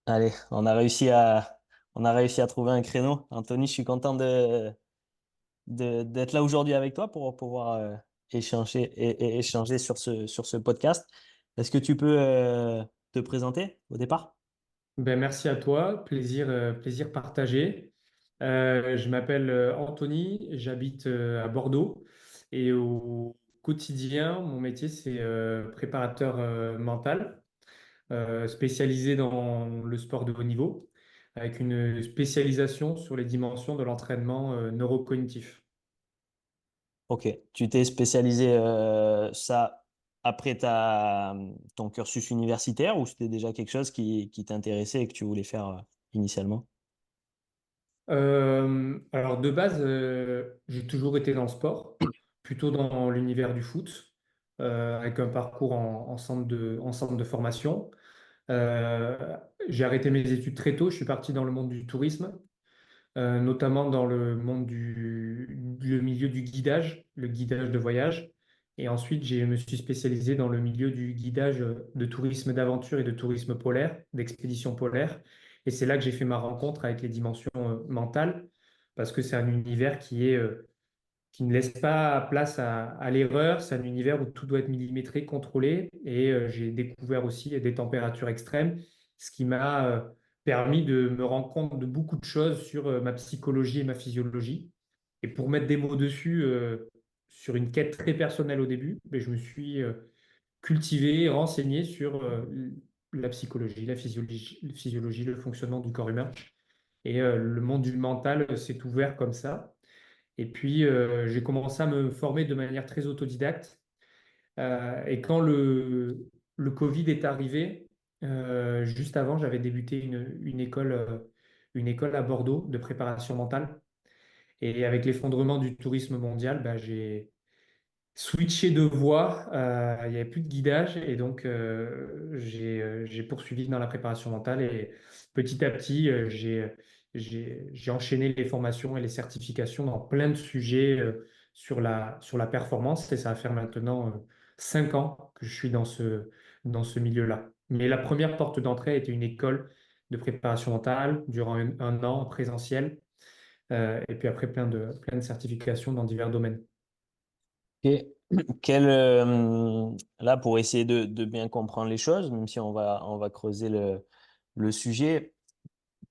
Allez, on a réussi à trouver un créneau. Anthony, je suis content d'être là aujourd'hui avec toi pour pouvoir échanger, échanger sur ce podcast. Est-ce que tu peux te présenter au départ? Ben, merci à toi, plaisir partagé. Je m'appelle Anthony, j'habite à Bordeaux et au quotidien, mon métier, c'est préparateur mental, spécialisé dans le sport de haut niveau, avec une spécialisation sur les dimensions de l'entraînement neurocognitif. Ok, tu t'es spécialisé ça après ton cursus universitaire ou c'était déjà quelque chose qui t'intéressait et que tu voulais faire initialement? Alors de base, j'ai toujours été dans le sport, plutôt dans l'univers du foot, avec un parcours en centre de formation. Euh, j'ai arrêté mes études très tôt, je suis parti dans le monde du tourisme, notamment dans le monde le milieu du guidage, le guidage de voyage. Et ensuite, je me suis spécialisé dans le milieu du guidage de tourisme d'aventure et de tourisme polaire, d'expédition polaire. Et c'est là que j'ai fait ma rencontre avec les dimensions mentales, parce que c'est un univers qui ne laisse pas place à l'erreur. C'est un univers où tout doit être millimétré, contrôlé. Et j'ai découvert aussi des températures extrêmes, ce qui m'a permis de me rendre compte de beaucoup de choses sur ma psychologie et ma physiologie. Et pour mettre des mots dessus, sur une quête très personnelle au début, ben, je me suis cultivé, renseigné sur la psychologie, la physiologie, le fonctionnement du corps humain. Et le monde du mental s'est ouvert comme ça. Et puis, j'ai commencé à me former de manière très autodidacte. Et quand le Covid est arrivé, juste avant, j'avais débuté une école à Bordeaux de préparation mentale. Et avec l'effondrement du tourisme mondial, bah, j'ai switché de voie. Il n'y avait plus de guidage. Et donc, j'ai poursuivi dans la préparation mentale. Et petit à petit, j'ai enchaîné les formations et les certifications dans plein de sujets sur la performance. Et ça va faire maintenant 5 ans que je suis dans ce milieu-là. Mais la première porte d'entrée était une école de préparation mentale durant un an en présentiel. Et puis après, plein de certifications dans divers domaines. Ok. Là, pour essayer de bien comprendre les choses, même si on va creuser le sujet,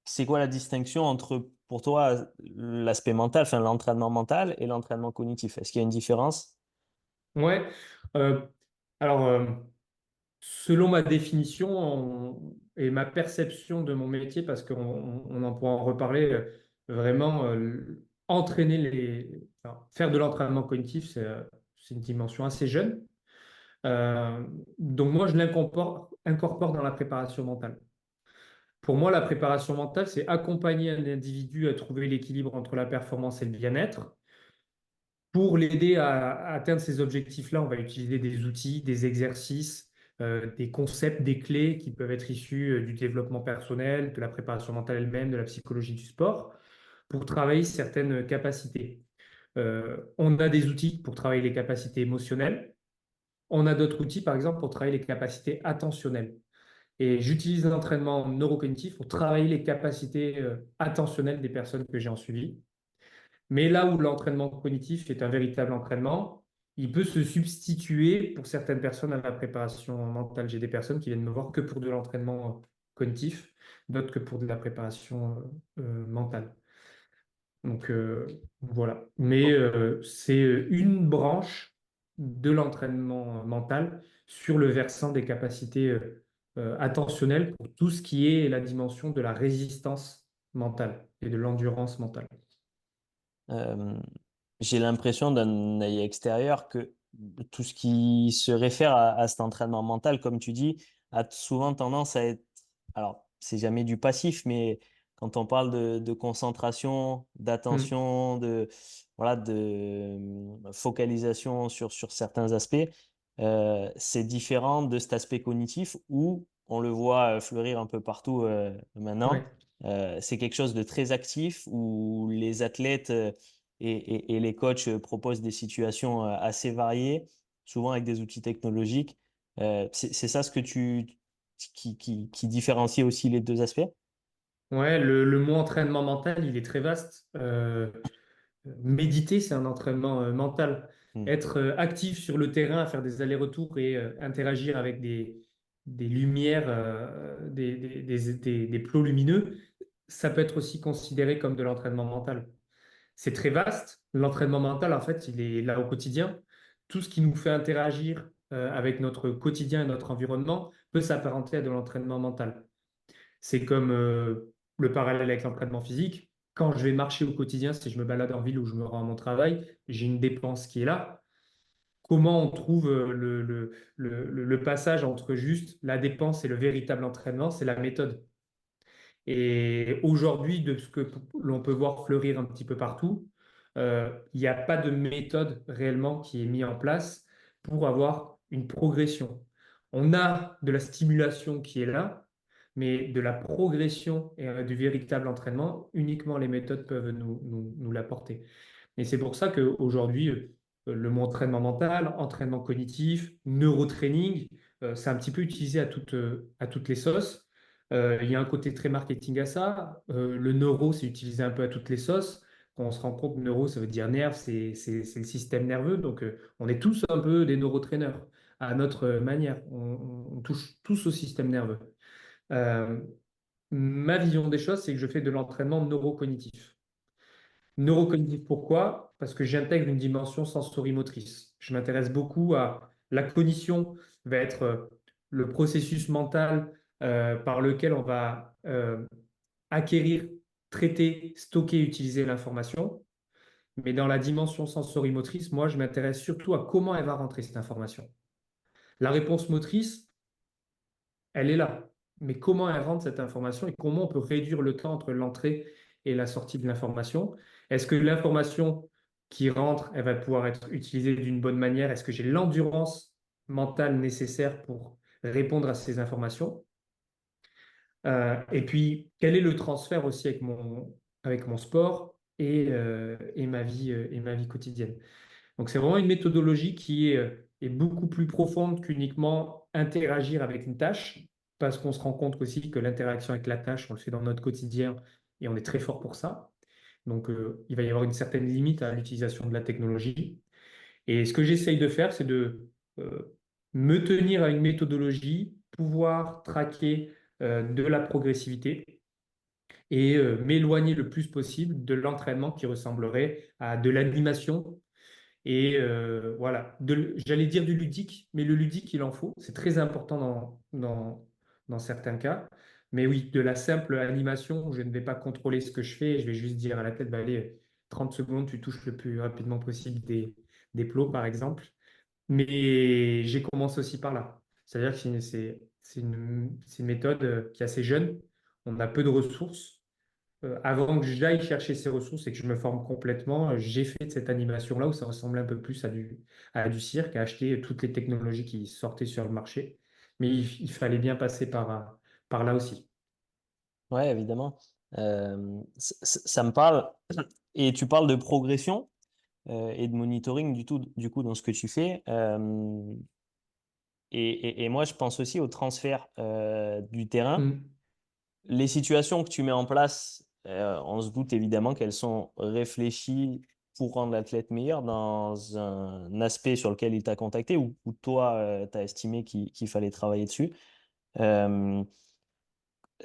c'est quoi la distinction entre, pour toi, l'aspect mental, enfin l'entraînement mental et l'entraînement cognitif? Est-ce qu'il y a une différence? Ouais. Euh, alors, selon ma définition et ma perception de mon métier, parce qu'on en pourra en reparler, vraiment, faire de l'entraînement cognitif, c'est une dimension assez jeune. Donc moi, je incorpore dans la préparation mentale. Pour moi, la préparation mentale, c'est accompagner un individu à trouver l'équilibre entre la performance et le bien-être. Pour l'aider à atteindre ces objectifs-là, on va utiliser des outils, des exercices, des concepts, des clés qui peuvent être issus du développement personnel, de la préparation mentale elle-même, de la psychologie du sport, pour travailler certaines capacités. On a des outils pour travailler les capacités émotionnelles. On a d'autres outils, par exemple, pour travailler les capacités attentionnelles. Et j'utilise l'entraînement neurocognitif pour travailler les capacités attentionnelles des personnes que j'ai en suivi. Mais là où l'entraînement cognitif est un véritable entraînement, il peut se substituer pour certaines personnes à la préparation mentale. J'ai des personnes qui viennent me voir que pour de l'entraînement cognitif, d'autres que pour de la préparation mentale. Donc voilà. Mais c'est une branche de l'entraînement mental sur le versant des capacités attentionnelles pour tout ce qui est la dimension de la résistance mentale et de l'endurance mentale. Euh, j'ai l'impression d'un œil extérieur que tout ce qui se réfère à cet entraînement mental, comme tu dis, a souvent tendance à être, alors c'est jamais du passif, mais quand on parle de concentration, Hmm. d'attention, voilà, de focalisation sur certains aspects, c'est différent de cet aspect cognitif où on le voit fleurir un peu partout maintenant. Ouais. C'est quelque chose de très actif où les athlètes et les coachs proposent des situations assez variées, souvent avec des outils technologiques. C'est ça qui différencie aussi les deux aspects? Ouais, le mot entraînement mental, il est très vaste. Méditer, c'est un entraînement mental. Hmm. Être actif sur le terrain, à faire des allers-retours et interagir avec des lumières, des plots lumineux, ça peut être aussi considéré comme de l'entraînement mental. C'est très vaste. L'entraînement mental, en fait, il est là au quotidien. Tout ce qui nous fait interagir avec notre quotidien et notre environnement peut s'apparenter à de l'entraînement mental. C'est comme le parallèle avec l'entraînement physique. Quand je vais marcher au quotidien, si je me balade en ville ou je me rends à mon travail, j'ai une dépense qui est là. Comment on trouve le passage entre juste la dépense et le véritable entraînement? C'est la méthode. Et aujourd'hui, de ce que l'on peut voir fleurir un petit peu partout, il n'y a pas de méthode réellement qui est mise en place pour avoir une progression. On a de la stimulation qui est là, mais de la progression et du véritable entraînement, uniquement les méthodes peuvent nous l'apporter. Et c'est pour ça qu'aujourd'hui, le mot entraînement mental, entraînement cognitif, neurotraining, c'est un petit peu utilisé à toutes les sauces. Il y a un côté très marketing à ça. Le neuro, c'est utilisé un peu à toutes les sauces. Quand on se rend compte, neuro, ça veut dire nerf, c'est le système nerveux. Donc, on est tous un peu des neurotraîneurs à notre manière. On touche tous au système nerveux. Euh, Ma vision des choses, c'est que je fais de l'entraînement neurocognitif. Neurocognitif, pourquoi? Parce que j'intègre une dimension sensorimotrice. Je m'intéresse beaucoup à la cognition, va être le processus mental par lequel on va acquérir, traiter, stocker, utiliser l'information. Mais dans la dimension sensorimotrice, moi, je m'intéresse surtout à comment elle va rentrer cette information. La réponse motrice, elle est là. Mais comment elle rentre cette information et comment on peut réduire le temps entre l'entrée et la sortie de l'information? Est-ce que l'information qui rentre, elle va pouvoir être utilisée d'une bonne manière? Est-ce que j'ai l'endurance mentale nécessaire pour répondre à ces informations? Et puis, quel est le transfert aussi avec mon sport et ma vie quotidienne? Donc, c'est vraiment une méthodologie qui est beaucoup plus profonde qu'uniquement interagir avec une tâche, parce qu'on se rend compte aussi que l'interaction avec la tâche, on le fait dans notre quotidien et on est très fort pour ça. Donc, il va y avoir une certaine limite à l'utilisation de la technologie. Et ce que j'essaye de faire, c'est de me tenir à une méthodologie, pouvoir traquer de la progressivité et m'éloigner le plus possible de l'entraînement qui ressemblerait à de l'animation et voilà, j'allais dire du ludique, mais le ludique, il en faut. C'est très important dans certains cas. Mais oui, de la simple animation où je ne vais pas contrôler ce que je fais, je vais juste dire à la tête, bah, allez, 30 secondes, tu touches le plus rapidement possible des plots, par exemple. Mais j'ai commencé aussi par là. C'est-à-dire que c'est une méthode qui est assez jeune. On a peu de ressources avant que j'aille chercher ces ressources et que je me forme complètement, j'ai fait de cette animation-là où ça ressemblait un peu plus à du cirque, à acheter toutes les technologies qui sortaient sur le marché. Mais il fallait bien passer par là aussi. Ouais, évidemment. Ça me parle. Et tu parles de progression et de monitoring du coup, dans ce que tu fais. Et moi, je pense aussi au transfert du terrain. Mm. Les situations que tu mets en place, on se doute évidemment qu'elles sont réfléchies pour rendre l'athlète meilleur dans un aspect sur lequel il t'a contacté ou toi, tu as estimé qu'il fallait travailler dessus. Euh,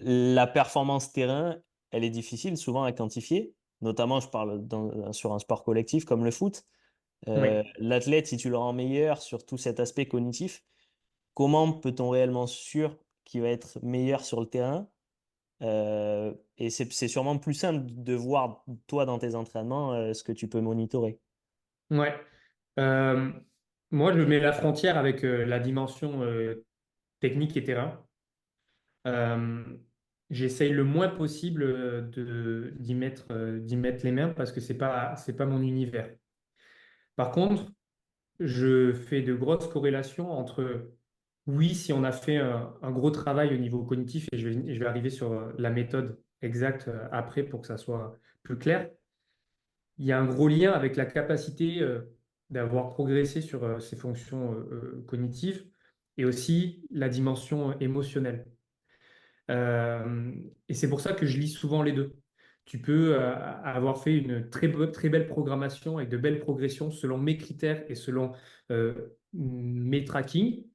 la performance terrain, elle est difficile souvent à quantifier. Notamment, je parle sur un sport collectif comme le foot. Oui. L'athlète, si tu le rends meilleur sur tout cet aspect cognitif, comment peut-on réellement sûr qu'il va être meilleur sur le terrain? Et c'est sûrement plus simple de voir, toi, dans tes entraînements, ce que tu peux monitorer. Ouais. Euh, Moi, je mets la frontière avec la dimension technique et terrain. Euh, J'essaye le moins possible d'y mettre les mains parce que c'est pas mon univers. Par contre, je fais de grosses corrélations entre, oui, si on a fait un gros travail au niveau cognitif, et je vais arriver sur la méthode exacte après pour que ça soit plus clair, il y a un gros lien avec la capacité d'avoir progressé sur ces fonctions cognitives et aussi la dimension émotionnelle. Et c'est pour ça que je lis souvent les deux. Tu peux avoir fait une très belle programmation avec de belles progressions selon mes critères et selon mes tracking.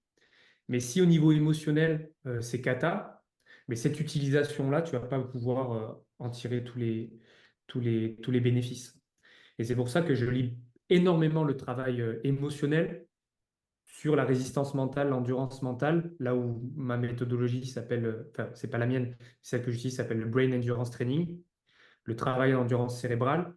Mais si au niveau émotionnel, c'est cata, mais cette utilisation-là, tu vas pas pouvoir en tirer tous les bénéfices. Et c'est pour ça que je lis énormément le travail émotionnel sur la résistance mentale, l'endurance mentale, là où ma méthodologie s'appelle, enfin, c'est pas la mienne, celle que j'utilise s'appelle le Brain Endurance Training, le travail d'endurance cérébrale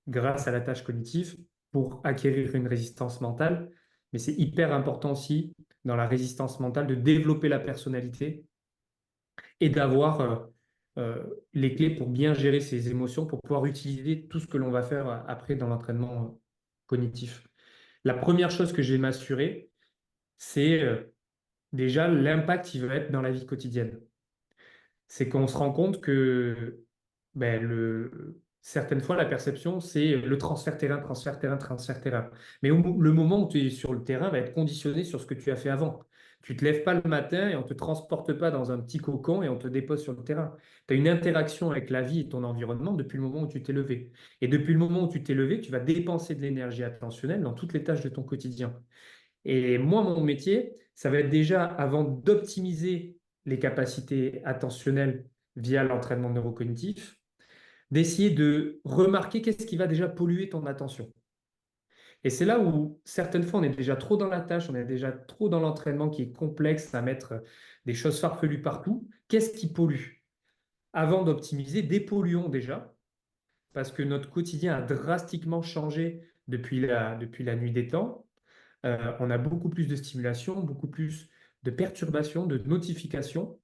grâce à la tâche cognitive pour acquérir une résistance mentale. Mais c'est hyper important aussi dans la résistance mentale de développer la personnalité et d'avoir les clés pour bien gérer ses émotions, pour pouvoir utiliser tout ce que l'on va faire après dans l'entraînement cognitif. La première chose que je vais m'assurer, c'est déjà l'impact qui va être dans la vie quotidienne. C'est qu'on se rend compte que certaines fois, la perception, c'est le transfert terrain, transfert terrain, transfert terrain. Mais le moment où tu es sur le terrain va être conditionné sur ce que tu as fait avant. Tu ne te lèves pas le matin et on ne te transporte pas dans un petit cocon et on te dépose sur le terrain. Tu as une interaction avec la vie et ton environnement depuis le moment où tu t'es levé. Et depuis le moment où tu t'es levé, tu vas dépenser de l'énergie attentionnelle dans toutes les tâches de ton quotidien. Et moi, mon métier, ça va être déjà, avant d'optimiser les capacités attentionnelles via l'entraînement neurocognitif, d'essayer de remarquer qu'est-ce qui va déjà polluer ton attention. Et c'est là où certaines fois, on est déjà trop dans la tâche, on est déjà trop dans l'entraînement qui est complexe à mettre des choses farfelues partout. Qu'est-ce qui pollue? Avant d'optimiser, dépolluons déjà, parce que notre quotidien a drastiquement changé depuis la nuit des temps. On a beaucoup plus de stimulation, beaucoup plus de perturbations, de notifications.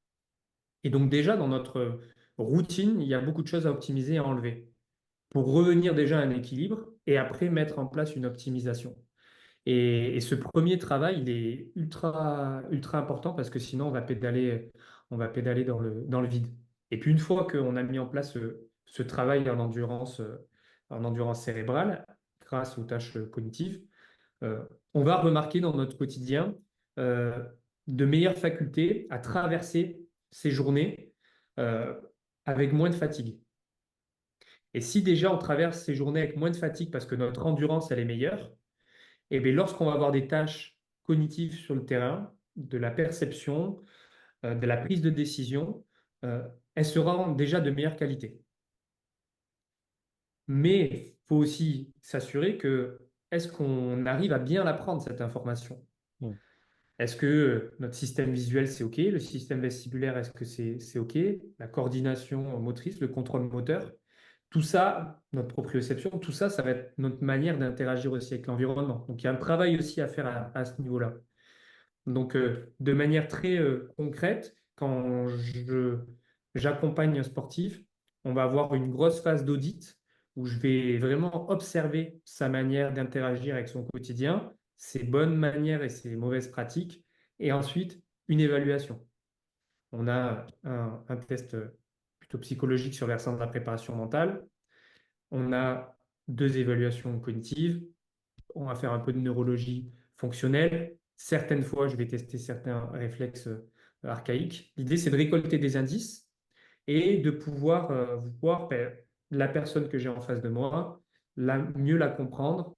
Et donc déjà, dans notre routine, il y a beaucoup de choses à optimiser et à enlever pour revenir déjà à un équilibre et après mettre en place une optimisation. Et ce premier travail, il est ultra important parce que sinon, on va pédaler dans le vide. Et puis une fois qu'on a mis en place ce travail en endurance cérébrale, grâce aux tâches cognitives, on va remarquer dans notre quotidien euh, de meilleures facultés à traverser ces journées euh, avec moins de fatigue. Et si déjà on traverse ces journées avec moins de fatigue parce que notre endurance elle est meilleure, et bien lorsqu'on va avoir des tâches cognitives sur le terrain, de la perception, de la prise de décision, elles seront déjà de meilleure qualité. Mais il faut aussi s'assurer que est-ce qu'on arrive à bien l'apprendre, cette information? Mm. Est-ce que notre système visuel, c'est OK? Le système vestibulaire, est-ce que c'est OK? La coordination motrice, le contrôle moteur, tout ça, notre proprioception, tout ça, ça va être notre manière d'interagir aussi avec l'environnement. Donc, il y a un travail aussi à faire à ce niveau-là. Donc, de manière très concrète, j'accompagne un sportif, on va avoir une grosse phase d'audit où je vais vraiment observer sa manière d'interagir avec son quotidien, ses bonnes manières et ses mauvaises pratiques, et ensuite une évaluation. On a un test plutôt psychologique sur le versant de la préparation mentale, on a deux évaluations cognitives, on va faire un peu de neurologie fonctionnelle. Certaines fois, je vais tester certains réflexes archaïques. L'idée, c'est de récolter des indices et de pouvoir voir la personne que j'ai en face de moi, mieux la comprendre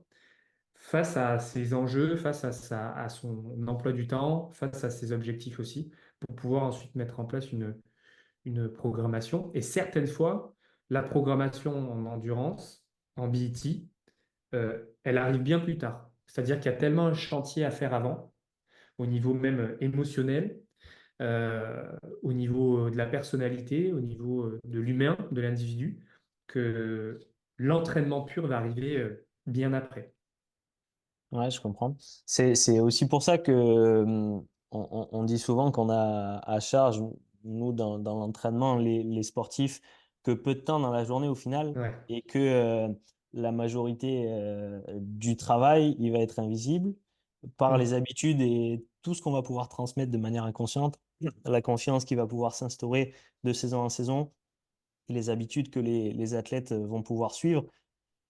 face à ses enjeux, face à son emploi du temps, face à ses objectifs aussi, pour pouvoir ensuite mettre en place une programmation. Et certaines fois, la programmation en endurance, en BET, elle arrive bien plus tard. C'est-à-dire qu'il y a tellement un chantier à faire avant, au niveau même émotionnel, au niveau de la personnalité, au niveau de l'humain, de l'individu, que l'entraînement pur va arriver bien après. Ouais, je comprends. C'est aussi pour ça que on dit souvent qu'on a à charge, nous, dans l'entraînement, les sportifs, que peu de temps dans la journée au final, Ouais. et que la majorité du travail, il va être invisible par les Mm. habitudes et tout ce qu'on va pouvoir transmettre de manière inconsciente, la confiance qui va pouvoir s'instaurer de saison en saison, et les habitudes que les athlètes vont pouvoir suivre.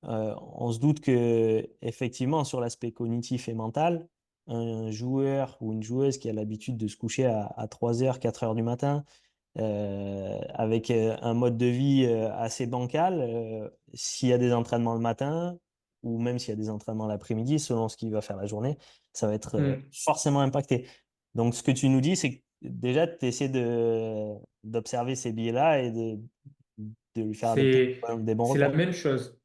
On se doute que effectivement sur l'aspect cognitif et mental, un joueur ou une joueuse qui a l'habitude de se coucher à 3 heures, 4 heures du matin, avec un mode de vie assez bancal, s'il y a des entraînements le matin ou même s'il y a des entraînements l'après-midi, selon ce qu'il va faire la journée, ça va être Hmm. forcément impacté. Donc, ce que tu nous dis, c'est que déjà, tu essaies d'observer ces biais-là et de lui faire adopter C'est, des bons c'est la repères. même chose.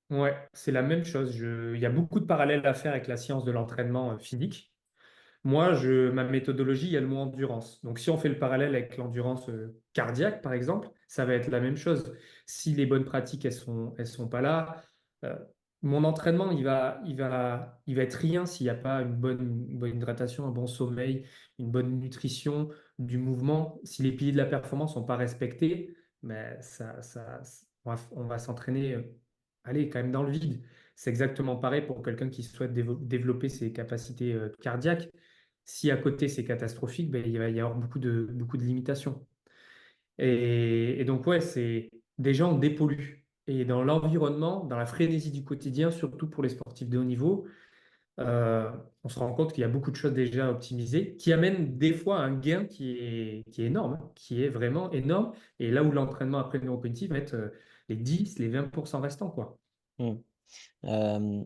Ouais, c'est la même chose. Il y a beaucoup de parallèles à faire avec la science de l'entraînement physique. Moi, ma méthodologie, il y a le mot endurance. Donc, si on fait le parallèle avec l'endurance cardiaque, par exemple, ça va être la même chose. Si les bonnes pratiques, elles sont pas là, euh, mon entraînement, il va être rien s'il n'y a pas une bonne hydratation, un bon sommeil, une bonne nutrition, du mouvement. Si les piliers de la performance sont pas respectés, mais on va s'entraîner, allez, quand même dans le vide. C'est exactement pareil pour quelqu'un qui souhaite développer ses capacités cardiaques. Si à côté c'est catastrophique, ben, il va y avoir beaucoup de limitations. Et donc, ouais, c'est des gens dépolluent. Et dans l'environnement, dans la frénésie du quotidien, surtout pour les sportifs de haut niveau, euh, on se rend compte qu'il y a beaucoup de choses déjà optimisées qui amènent des fois un gain qui est énorme, hein, qui est vraiment énorme. Et là où l'entraînement après neurocognitif va être les 10, les 20% restants, quoi. Hmm. Euh,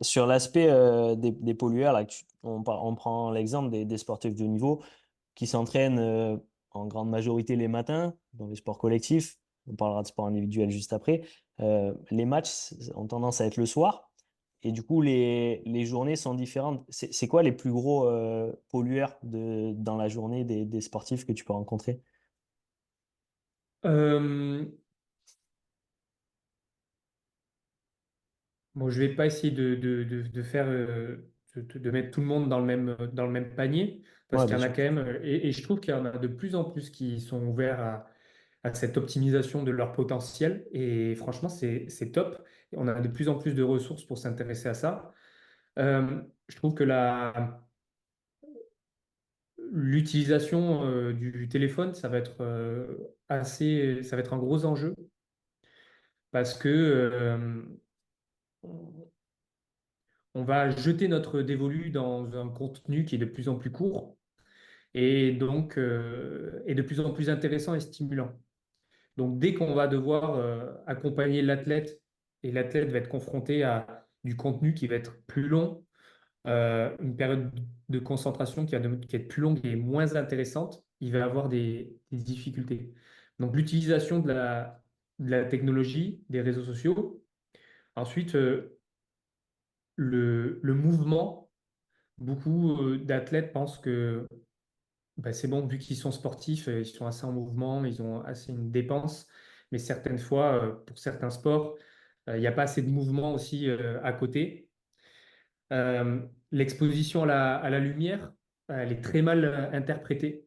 sur l'aspect des pollueurs, là, on prend l'exemple des sportifs de haut niveau qui s'entraînent en grande majorité les matins dans les sports collectifs. On parlera de sport individuel juste après. Les matchs ont tendance à être le soir et du coup, les journées sont différentes. C'est quoi les plus gros pollueurs dans la journée des sportifs que tu peux rencontrer? Euh, Bon, je vais pas essayer de faire de mettre tout le monde dans le même panier parce Ouais, qu'il bien y en a sûr. quand même et je trouve qu'il y en a de plus en plus qui sont ouverts à cette optimisation de leur potentiel et franchement c'est top. On a de plus en plus de ressources pour s'intéresser à ça. Je trouve que l'utilisation du téléphone ça va être ça va être un gros enjeu parce que on va jeter notre dévolu dans un contenu qui est de plus en plus court et donc est de plus en plus intéressant et stimulant. Donc dès qu'on va devoir accompagner l'athlète et l'athlète va être confronté à du contenu qui va être plus long, une période de concentration qui va être plus longue et moins intéressante, il va avoir des difficultés. Donc l'utilisation de la technologie, des réseaux sociaux. Ensuite, le mouvement. Beaucoup d'athlètes pensent que bah, c'est bon, vu qu'ils sont sportifs, ils sont assez en mouvement, ils ont assez une dépense, mais certaines fois, pour certains sports, il n'y a pas assez de mouvement aussi à côté. L'exposition à la lumière, elle est très mal interprétée.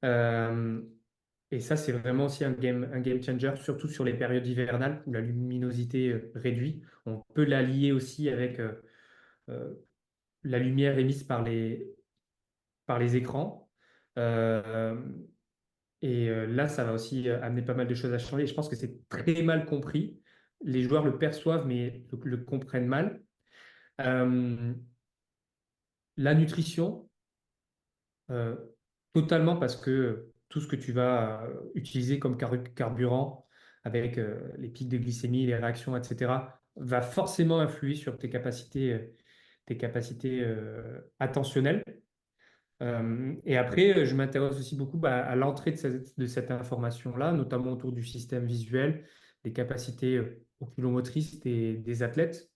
Euh, et ça, c'est vraiment aussi un game changer, surtout sur les périodes hivernales où la luminosité réduit. On peut la lier aussi avec euh, la lumière émise par les écrans. Euh, Là, ça va aussi amener pas mal de choses à changer. Je pense que c'est très mal compris. Les joueurs le perçoivent, mais le comprennent mal. Euh, la nutrition, euh, totalement parce que tout ce que tu vas utiliser comme carburant avec les pics de glycémie, les réactions, etc., va forcément influer sur tes capacités attentionnelles. Et après, je m'intéresse aussi beaucoup bah, à l'entrée de cette information-là, notamment autour du système visuel, des capacités oculomotrices des athlètes,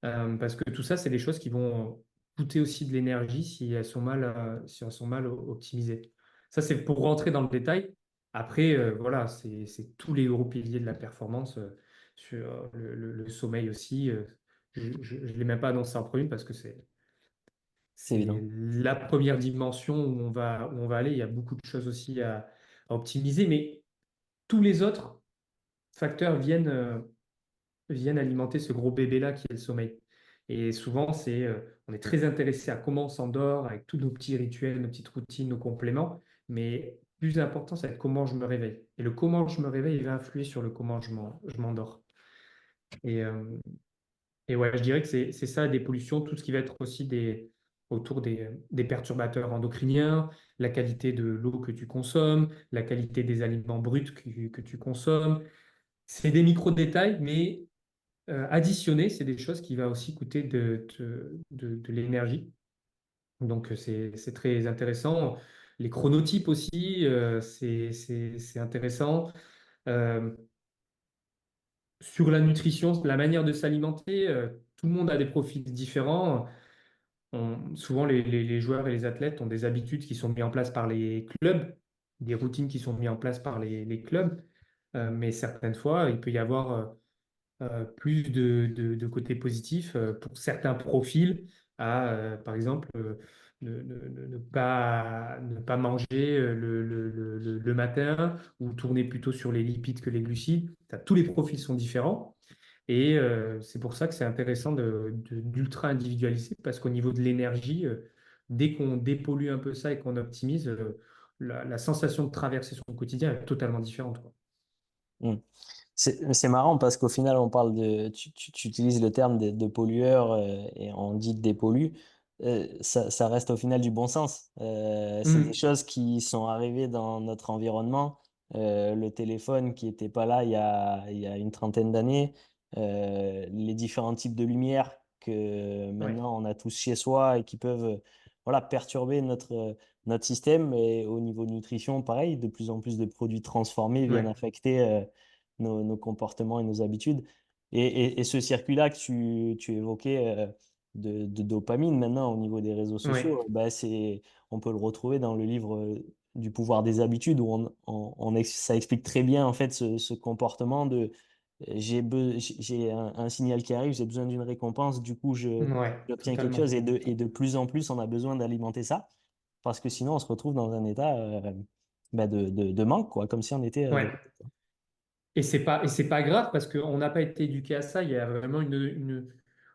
parce que tout ça, c'est des choses qui vont coûter aussi de l'énergie si elles sont mal optimisées. Ça, c'est pour rentrer dans le détail. Après, voilà, c'est tous les gros piliers de la performance, sur le sommeil aussi. Je ne l'ai même pas annoncé en premier parce que C'est c'est évident. la première dimension où on va aller. Il y a beaucoup de choses aussi à optimiser, mais tous les autres facteurs viennent alimenter ce gros bébé-là qui est le sommeil. Et souvent, on est très intéressé à comment on s'endort avec tous nos petits rituels, nos petites routines, nos compléments, mais plus important, c'est comment je me réveille. Et le comment je me réveille, il va influer sur le comment je m'endors. Et, euh, et ouais, je dirais que c'est ça, des pollutions, tout ce qui va être aussi autour des perturbateurs endocriniens, la qualité de l'eau que tu consommes, la qualité des aliments bruts que tu consommes. C'est des micro-détails, mais additionnés, c'est des choses qui vont aussi coûter de l'énergie. Donc, c'est très intéressant. Les chronotypes aussi, c'est intéressant. Euh, sur la nutrition, la manière de s'alimenter, tout le monde a des profils différents. Souvent, les joueurs et les athlètes ont des habitudes qui sont mises en place par les clubs, des routines qui sont mises en place par les clubs. Mais certaines fois, il peut y avoir plus de côté positif pour certains profils à, par exemple, ne pas manger le matin ou tourner plutôt sur les lipides que les glucides. Tous les profils sont différents et c'est pour ça que c'est intéressant d'ultra individualiser parce qu'au niveau de l'énergie, dès qu'on dépollue un peu ça et qu'on optimise, la sensation de traverser son quotidien est totalement différente, quoi. Mm. C'est marrant parce qu'au final, on parle tu utilises le terme de pollueur et on dit dépollu. Ça reste au final du bon sens. C'est des Hmm. choses qui sont arrivées dans notre environnement. Le téléphone qui n'était pas là il y a une trentaine d'années. Les différents types de lumière que Ouais, maintenant on a tous chez soi et qui peuvent voilà, perturber notre système. Et au niveau de nutrition, pareil, de plus en plus de produits transformés viennent ouais, affecter nos comportements et nos habitudes. Et ce circuit-là que tu évoquais de dopamine maintenant au niveau des réseaux sociaux, ouais, bah, on peut le retrouver dans le livre du pouvoir des habitudes où ça explique très bien en fait ce comportement de j'ai un signal qui arrive, j'ai besoin d'une récompense, du coup ouais, j'obtiens quelque chose totalement. et de plus en plus on a besoin d'alimenter ça parce que sinon on se retrouve dans un état bah, de manque, quoi, comme si on était Ouais. Et c'est pas grave parce qu'on n'a pas été éduqué à ça. Il y a vraiment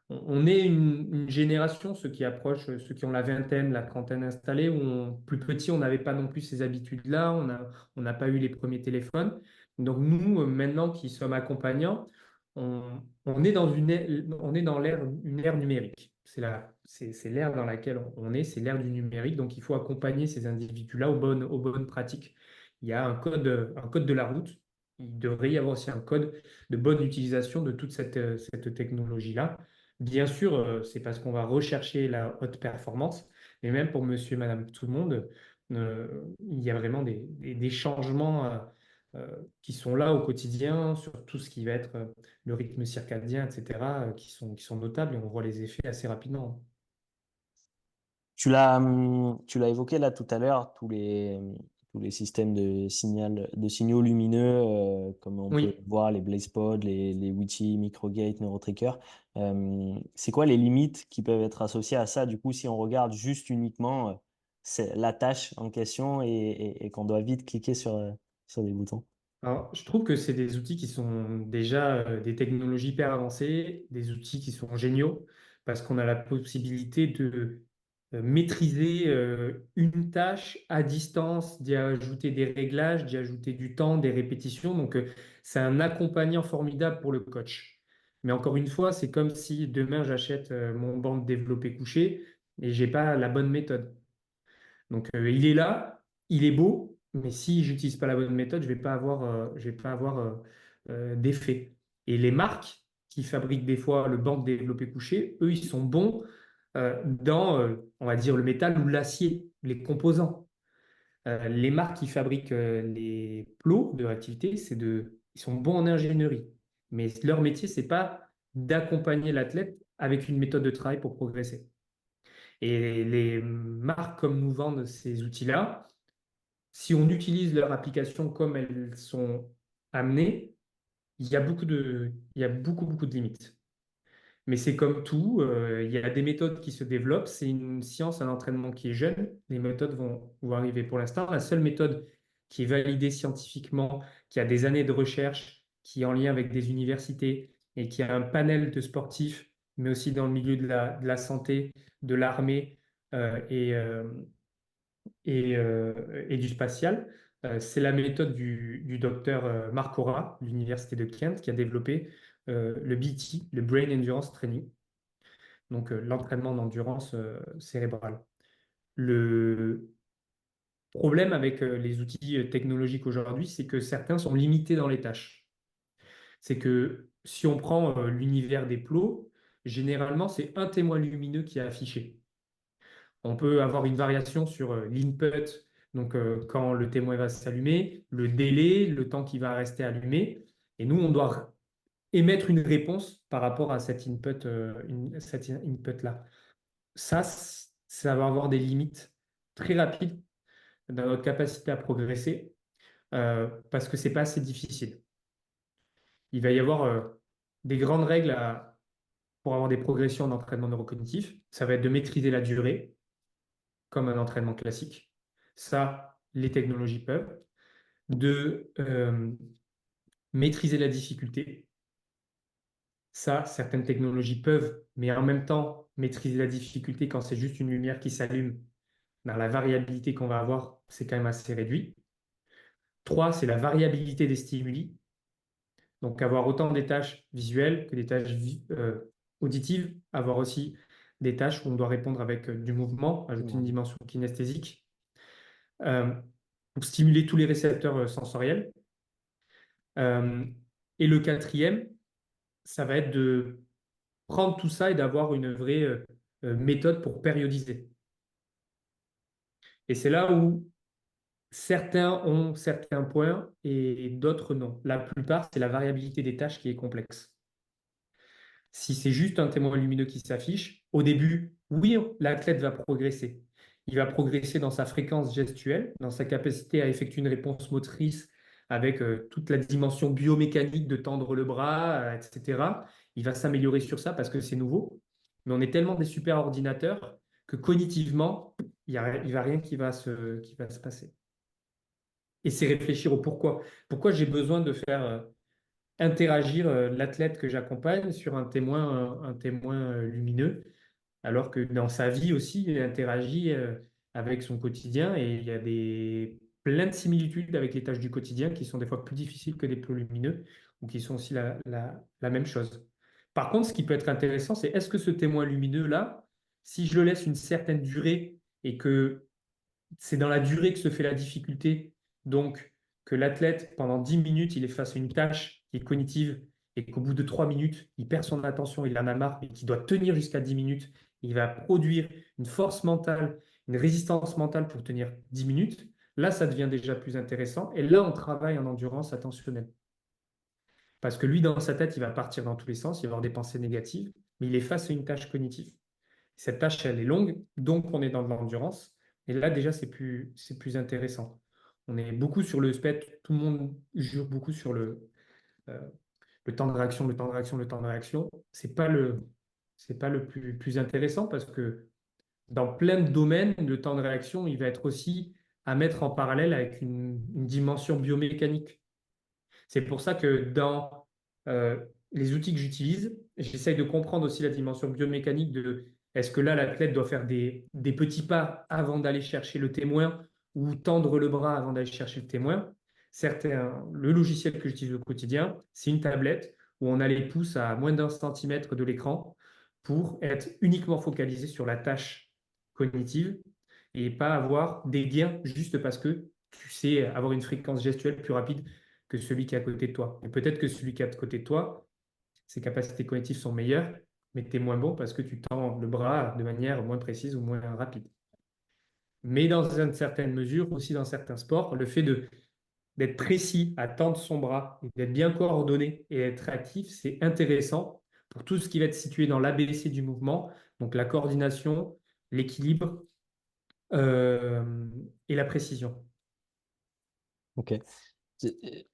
on est une génération, ceux qui approchent, ceux qui ont la vingtaine, la trentaine installée, où plus petit, on n'avait pas non plus ces habitudes-là. On n'a pas eu les premiers téléphones. Donc nous, maintenant qui sommes accompagnants, on est dans on est dans une ère numérique. C'est l'ère dans laquelle on est, c'est l'ère du numérique. Donc il faut accompagner ces individus-là aux bonnes pratiques. Il y a un code de la route. Il devrait y avoir aussi un code de bonne utilisation de toute cette technologie-là. Bien sûr, c'est parce qu'on va rechercher la haute performance, mais même pour monsieur et madame tout le monde, il y a vraiment des changements qui sont là au quotidien sur tout ce qui va être le rythme circadien, etc., qui sont notables et on voit les effets assez rapidement. Tu l'as évoqué là tout à l'heure, tous les systèmes de signaux lumineux, comme on peut Oui. voir les BlazePod, les Witchy, Microgate, NeuroTracker. C'est quoi les limites qui peuvent être associées à ça, du coup, si on regarde juste uniquement c'est la tâche en question et qu'on doit vite cliquer sur des boutons? Alors, je trouve que c'est des outils qui sont déjà des technologies hyper avancées, des outils qui sont géniaux, parce qu'on a la possibilité de maîtriser une tâche à distance, d'y ajouter des réglages, d'y ajouter du temps, des répétitions. Donc, c'est un accompagnant formidable pour le coach. Mais encore une fois, c'est comme si demain j'achète mon banc de développé couché et j'ai pas la bonne méthode. Donc, il est là, il est beau, mais si j'utilise pas la bonne méthode, je vais pas avoir d'effet. Et les marques qui fabriquent des fois le banc de développé couché, eux, ils sont bons dans, on va dire, le métal ou l'acier, les composants. Les marques qui fabriquent les plots de réactivité, ils sont bons en ingénierie. Mais leur métier, c'est pas d'accompagner l'athlète avec une méthode de travail pour progresser. Et les marques comme nous vendent ces outils-là, si on utilise leur application comme elles sont amenées, il y a beaucoup de limites. Mais c'est comme tout, il y a des méthodes qui se développent. C'est une science, un entraînement qui est jeune. Les méthodes vont arriver pour l'instant. La seule méthode qui est validée scientifiquement, qui a des années de recherche, qui est en lien avec des universités et qui a un panel de sportifs, mais aussi dans le milieu de la santé, de l'armée et du spatial, c'est la méthode du docteur Marc Aura, de l'Université de Kent, qui a développé le BT, le Brain Endurance Training. donc l'entraînement d'endurance cérébrale. Le problème avec les outils technologiques aujourd'hui, c'est que certains sont limités dans les tâches. C'est que si on prend l'univers des plots, généralement, c'est un témoin lumineux qui est affiché. On peut avoir une variation sur l'input, donc quand le témoin va s'allumer, le délai, le temps qui va rester allumé. Et nous, on doit émettre une réponse par rapport à cet input-là. Ça va avoir des limites très rapides dans notre capacité à progresser parce que c'est pas assez difficile. Il va y avoir des grandes règles pour avoir des progressions en entraînement neurocognitif. Ça va être de maîtriser la durée, comme un entraînement classique. Ça, les technologies peuvent. De maîtriser la difficulté. Ça, certaines technologies peuvent, mais en même temps, maîtriser la difficulté quand c'est juste une lumière qui s'allume, dans la variabilité qu'on va avoir, c'est quand même assez réduit. Trois, c'est la variabilité des stimuli. Donc, avoir autant des tâches visuelles que des tâches auditives, avoir aussi des tâches où on doit répondre avec du mouvement, ajouter une Ouais. dimension kinesthésique, euh, pour stimuler tous les récepteurs sensoriels. Euh, et le quatrième, ça va être de prendre tout ça et d'avoir une vraie méthode pour périodiser. Et c'est là où certains ont certains points et d'autres non. La plupart, c'est la variabilité des tâches qui est complexe. Si c'est juste un témoin lumineux qui s'affiche, au début, oui, l'athlète va progresser. Il va progresser dans sa fréquence gestuelle, dans sa capacité à effectuer une réponse motrice avec toute la dimension biomécanique de tendre le bras, etc. Il va s'améliorer sur ça parce que c'est nouveau. Mais on est tellement des super ordinateurs que cognitivement, il va rien qui va se passer. Et c'est réfléchir au pourquoi. Pourquoi j'ai besoin de faire interagir l'athlète que j'accompagne sur un témoin lumineux, alors que dans sa vie aussi, il interagit avec son quotidien et il y a plein de similitudes avec les tâches du quotidien qui sont des fois plus difficiles que des plus lumineux ou qui sont aussi la même chose. Par contre, ce qui peut être intéressant, c'est est-ce que ce témoin lumineux-là, si je le laisse une certaine durée et que c'est dans la durée que se fait la difficulté. Donc, que l'athlète, pendant 10 minutes, il est face à une tâche qui est cognitive et qu'au bout de 3 minutes, il perd son attention, il en a marre et qu'il doit tenir jusqu'à 10 minutes. Il va produire une force mentale, une résistance mentale pour tenir 10 minutes. Là, ça devient déjà plus intéressant. Et là, on travaille en endurance attentionnelle. Parce que lui, dans sa tête, il va partir dans tous les sens, il va avoir des pensées négatives, mais il est face à une tâche cognitive. Cette tâche, elle est longue, donc on est dans de l'endurance. Et là, déjà, c'est plus intéressant. On est beaucoup sur le spectre, tout le monde jure beaucoup sur euh, le temps de réaction, le temps de réaction, le temps de réaction. C'est pas le plus intéressant parce que dans plein de domaines, le temps de réaction, il va être aussi à mettre en parallèle avec une dimension biomécanique. C'est pour ça que dans les outils que j'utilise, j'essaye de comprendre aussi la dimension biomécanique de est-ce que là, l'athlète doit faire des petits pas avant d'aller chercher le témoin ou tendre le bras avant d'aller chercher le témoin. Le logiciel que j'utilise au quotidien, c'est une tablette où on a les pouces à moins d'un centimètre de l'écran pour être uniquement focalisé sur la tâche cognitive et pas avoir des gains juste parce que tu sais avoir une fréquence gestuelle plus rapide que celui qui est à côté de toi. Et peut-être que celui qui est à côté de toi, ses capacités cognitives sont meilleures, mais tu es moins bon parce que tu tends le bras de manière moins précise ou moins rapide. Mais dans une certaine mesure, aussi dans certains sports, le fait d'être précis à tendre son bras, et d'être bien coordonné et être actif, c'est intéressant pour tout ce qui va être situé dans l'ABC du mouvement, donc la coordination, l'équilibre et la précision. Ok.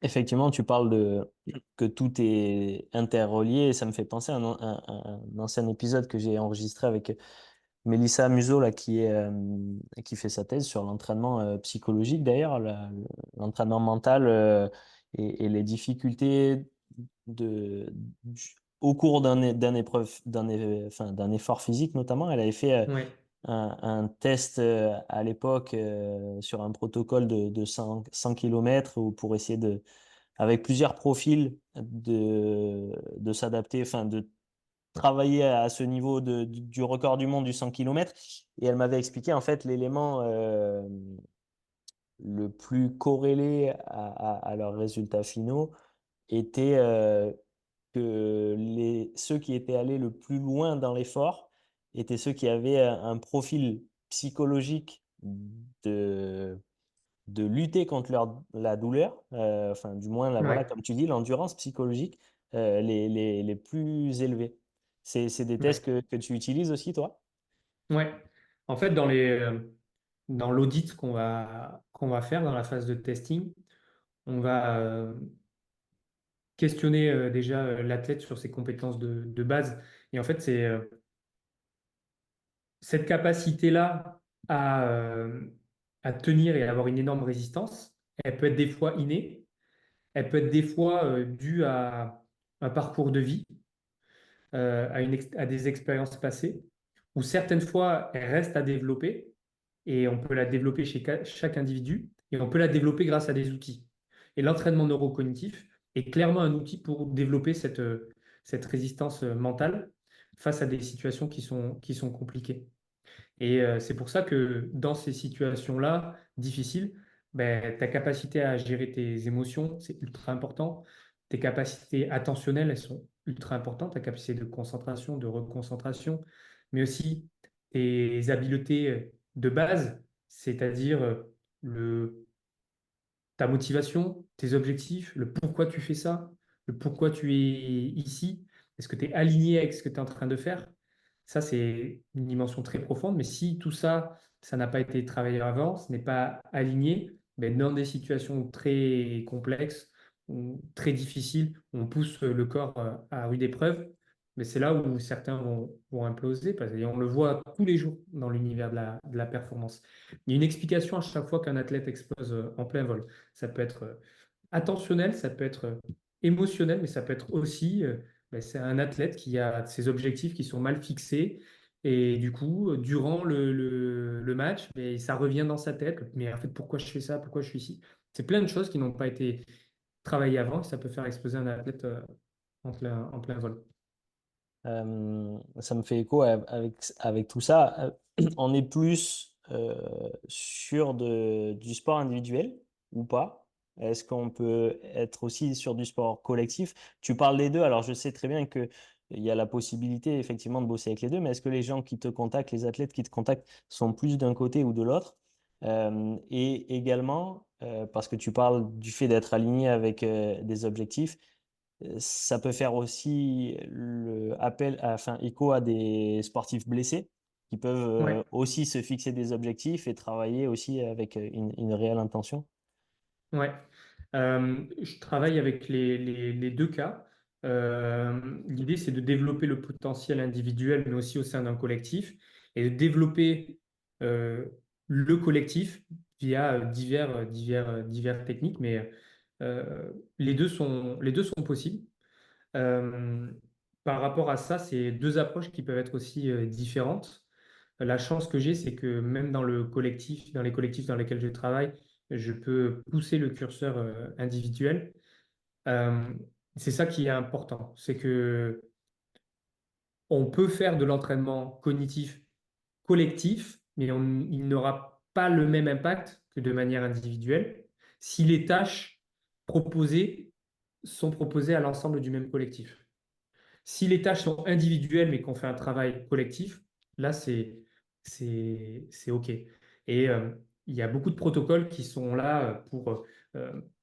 Effectivement, tu parles de que tout est interrelié et ça me fait penser à un ancien épisode que j'ai enregistré avec Mélissa Musso là, qui fait sa thèse sur l'entraînement psychologique d'ailleurs, l'entraînement mental et les difficultés de, au cours d'un épreuve, enfin, d'un effort physique notamment. Elle avait fait Ouais, un test à l'époque sur un protocole de 100 km pour essayer avec plusieurs profils de s'adapter, enfin, de travaillé à ce niveau du record du monde du 100 km et elle m'avait expliqué en fait l'élément le plus corrélé à leurs résultats finaux était que ceux qui étaient allés le plus loin dans l'effort étaient ceux qui avaient un profil psychologique de lutter contre la douleur, enfin du moins, là, voilà, Ouais, comme tu dis, l'endurance psychologique les plus élevés. C'est des tests ouais, que tu utilises aussi, toi? ouais. En fait, dans l'audit qu'on va faire dans la phase de testing, on va questionner déjà l'athlète sur ses compétences de base. Et en fait, c'est cette capacité-là à tenir et à avoir une énorme résistance. Elle peut être des fois innée, elle peut être des fois due à un parcours de vie, à des expériences passées, ou certaines fois, elle reste à développer, et on peut la développer chez chaque individu, et on peut la développer grâce à des outils. Et l'entraînement neurocognitif est clairement un outil pour développer cette résistance mentale face à des situations qui sont compliquées. Et c'est pour ça que dans ces situations-là difficiles, ben, ta capacité à gérer tes émotions, c'est ultra important. Tes capacités attentionnelles, elles sont ultra importantes. Ta capacité de concentration, de reconcentration, mais aussi tes habiletés de base, c'est-à-dire ta motivation, tes objectifs, le pourquoi tu fais ça, le pourquoi tu es ici, est-ce que tu es aligné avec ce que tu es en train de faire? Ça, c'est une dimension très profonde, mais si tout ça, ça n'a pas été travaillé avant, ce n'est pas aligné, ben, dans des situations très complexes, ou très difficiles, on pousse le corps à rude épreuve, mais c'est là où certains vont imploser, et on le voit tous les jours dans l'univers de la performance. Il y a une explication à chaque fois qu'un athlète explose en plein vol. Ça peut être attentionnel, ça peut être émotionnel, mais ça peut être aussi, ben, c'est un athlète qui a ses objectifs qui sont mal fixés. Et du coup, durant le match, ben, ça revient dans sa tête. Mais en fait, pourquoi je fais ça? Pourquoi je suis ici? C'est plein de choses qui n'ont pas été travaillées avant et ça peut faire exploser un athlète en plein vol. Ça me fait écho avec tout ça. On est plus sur du sport individuel ou pas? Est-ce qu'on peut être aussi sur du sport collectif? Tu parles des deux, alors je sais très bien que il y a la possibilité effectivement de bosser avec les deux, mais est-ce que les gens qui te contactent, les athlètes qui te contactent, sont plus d'un côté ou de l'autre? Et également, parce que tu parles du fait d'être aligné avec des objectifs, ça peut faire aussi enfin, écho à des sportifs blessés qui peuvent Ouais. aussi se fixer des objectifs et travailler aussi avec une réelle intention. Ouais. Je travaille avec les deux cas. L'idée, c'est de développer le potentiel individuel, mais aussi au sein d'un collectif, et de développer euh, le collectif via divers techniques, mais les deux sont possibles. Euh, Par rapport à ça, c'est deux approches qui peuvent être aussi différentes. La chance que j'ai, c'est que même dans les collectifs dans lesquels je travaille, je peux pousser le curseur individuel. Euh, c'est ça qui est important, c'est que on peut faire de l'entraînement cognitif collectif, mais il n'aura pas le même impact que de manière individuelle si les tâches proposées sont proposées à l'ensemble du même collectif. Si les tâches sont individuelles mais qu'on fait un travail collectif, là, c'est OK. Et il y a beaucoup de protocoles qui sont là pour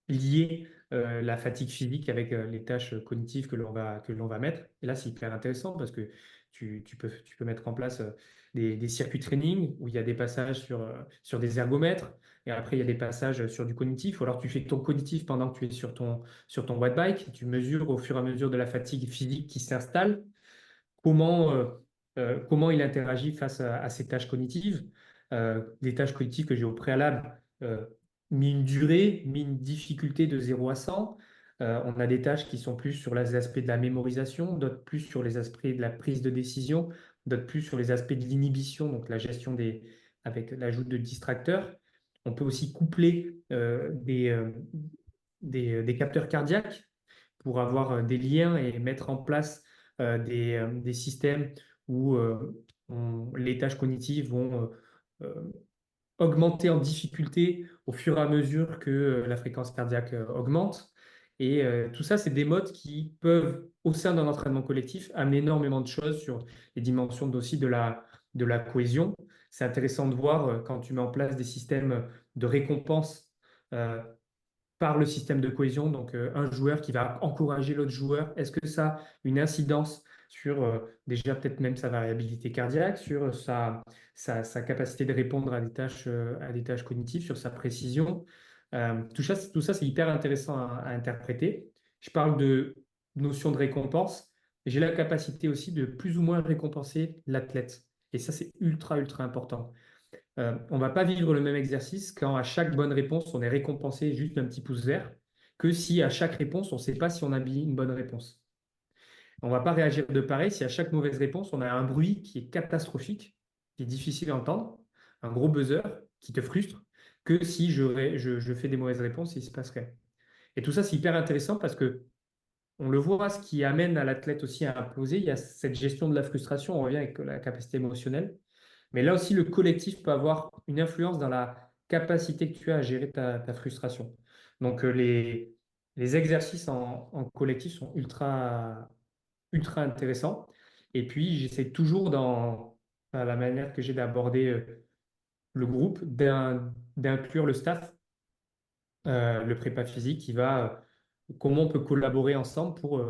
lier la fatigue physique avec les tâches cognitives que l'on va mettre. Et là, c'est hyper intéressant parce que tu peux mettre en place des circuits training où il y a des passages sur des ergomètres et après, il y a des passages sur du cognitif. Ou alors, tu fais ton cognitif pendant que tu es sur ton watt bike. Tu mesures au fur et à mesure de la fatigue physique qui s'installe, comment il interagit face à ces tâches cognitives. Des tâches cognitives que j'ai au préalable mis une durée, mis une difficulté de 0 à 100. On a des tâches qui sont plus sur les aspects de la mémorisation, d'autres plus sur les aspects de la prise de décision, d'autres plus sur les aspects de l'inhibition, donc la gestion avec l'ajout de distracteurs. On peut aussi coupler des capteurs cardiaques pour avoir des liens et mettre en place des systèmes où les tâches cognitives vont augmenter en difficulté au fur et à mesure que la fréquence cardiaque augmente. Et tout ça, c'est des modes qui peuvent, au sein d'un entraînement collectif, amener énormément de choses sur les dimensions aussi de la cohésion. C'est intéressant de voir quand tu mets en place des systèmes de récompense euh, par le système de cohésion, donc un joueur qui va encourager l'autre joueur, est-ce que ça a une incidence sur déjà peut-être même sa variabilité cardiaque, sur sa capacité de répondre à des tâches cognitives, sur sa précision? Tout ça, c'est hyper intéressant à interpréter. Je parle de notion de récompense. J'ai la capacité aussi de plus ou moins récompenser l'athlète. Et ça, c'est ultra, ultra important. On ne va pas vivre le même exercice quand à chaque bonne réponse, on est récompensé juste d'un petit pouce vert, que si à chaque réponse, on ne sait pas si on a mis une bonne réponse. On ne va pas réagir de pareil si à chaque mauvaise réponse, on a un bruit qui est catastrophique, qui est difficile à entendre, un gros buzzer qui te frustre, que si je fais des mauvaises réponses, il se passe rien. Et tout ça, c'est hyper intéressant parce que on le voit, ce qui amène à l'athlète aussi à imploser, il y a cette gestion de la frustration, on revient avec la capacité émotionnelle. Mais là aussi, le collectif peut avoir une influence dans la capacité que tu as à gérer ta frustration. Donc, les exercices en collectif sont ultra, ultra intéressants. Et puis, j'essaie toujours dans la manière que j'ai d'aborder le groupe, d'inclure le staff, le prépa physique, qui va, comment on peut collaborer ensemble pour,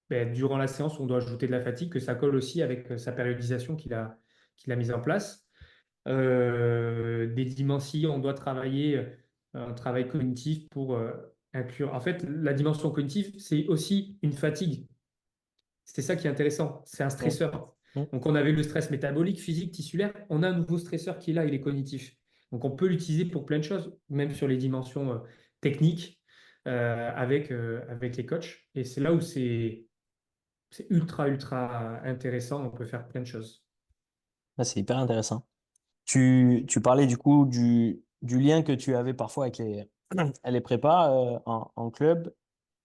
durant la séance, on doit ajouter de la fatigue, que ça colle aussi avec sa périodisation qu'il a mise en place. Des dimensions, on doit travailler un travail cognitif pour inclure. En fait, la dimension cognitive, c'est aussi une fatigue. C'est ça qui est intéressant. C'est un Mm. stresseur. Mm. Donc, on avait le stress métabolique, physique, tissulaire. On a un nouveau stresseur qui est là, il est cognitif. Donc, on peut l'utiliser pour plein de choses, même sur les dimensions techniques avec les coachs. Et c'est là où c'est ultra, ultra intéressant. On peut faire plein de choses. Ah, c'est hyper intéressant. Tu parlais du coup du lien que tu avais parfois avec les prépas en club.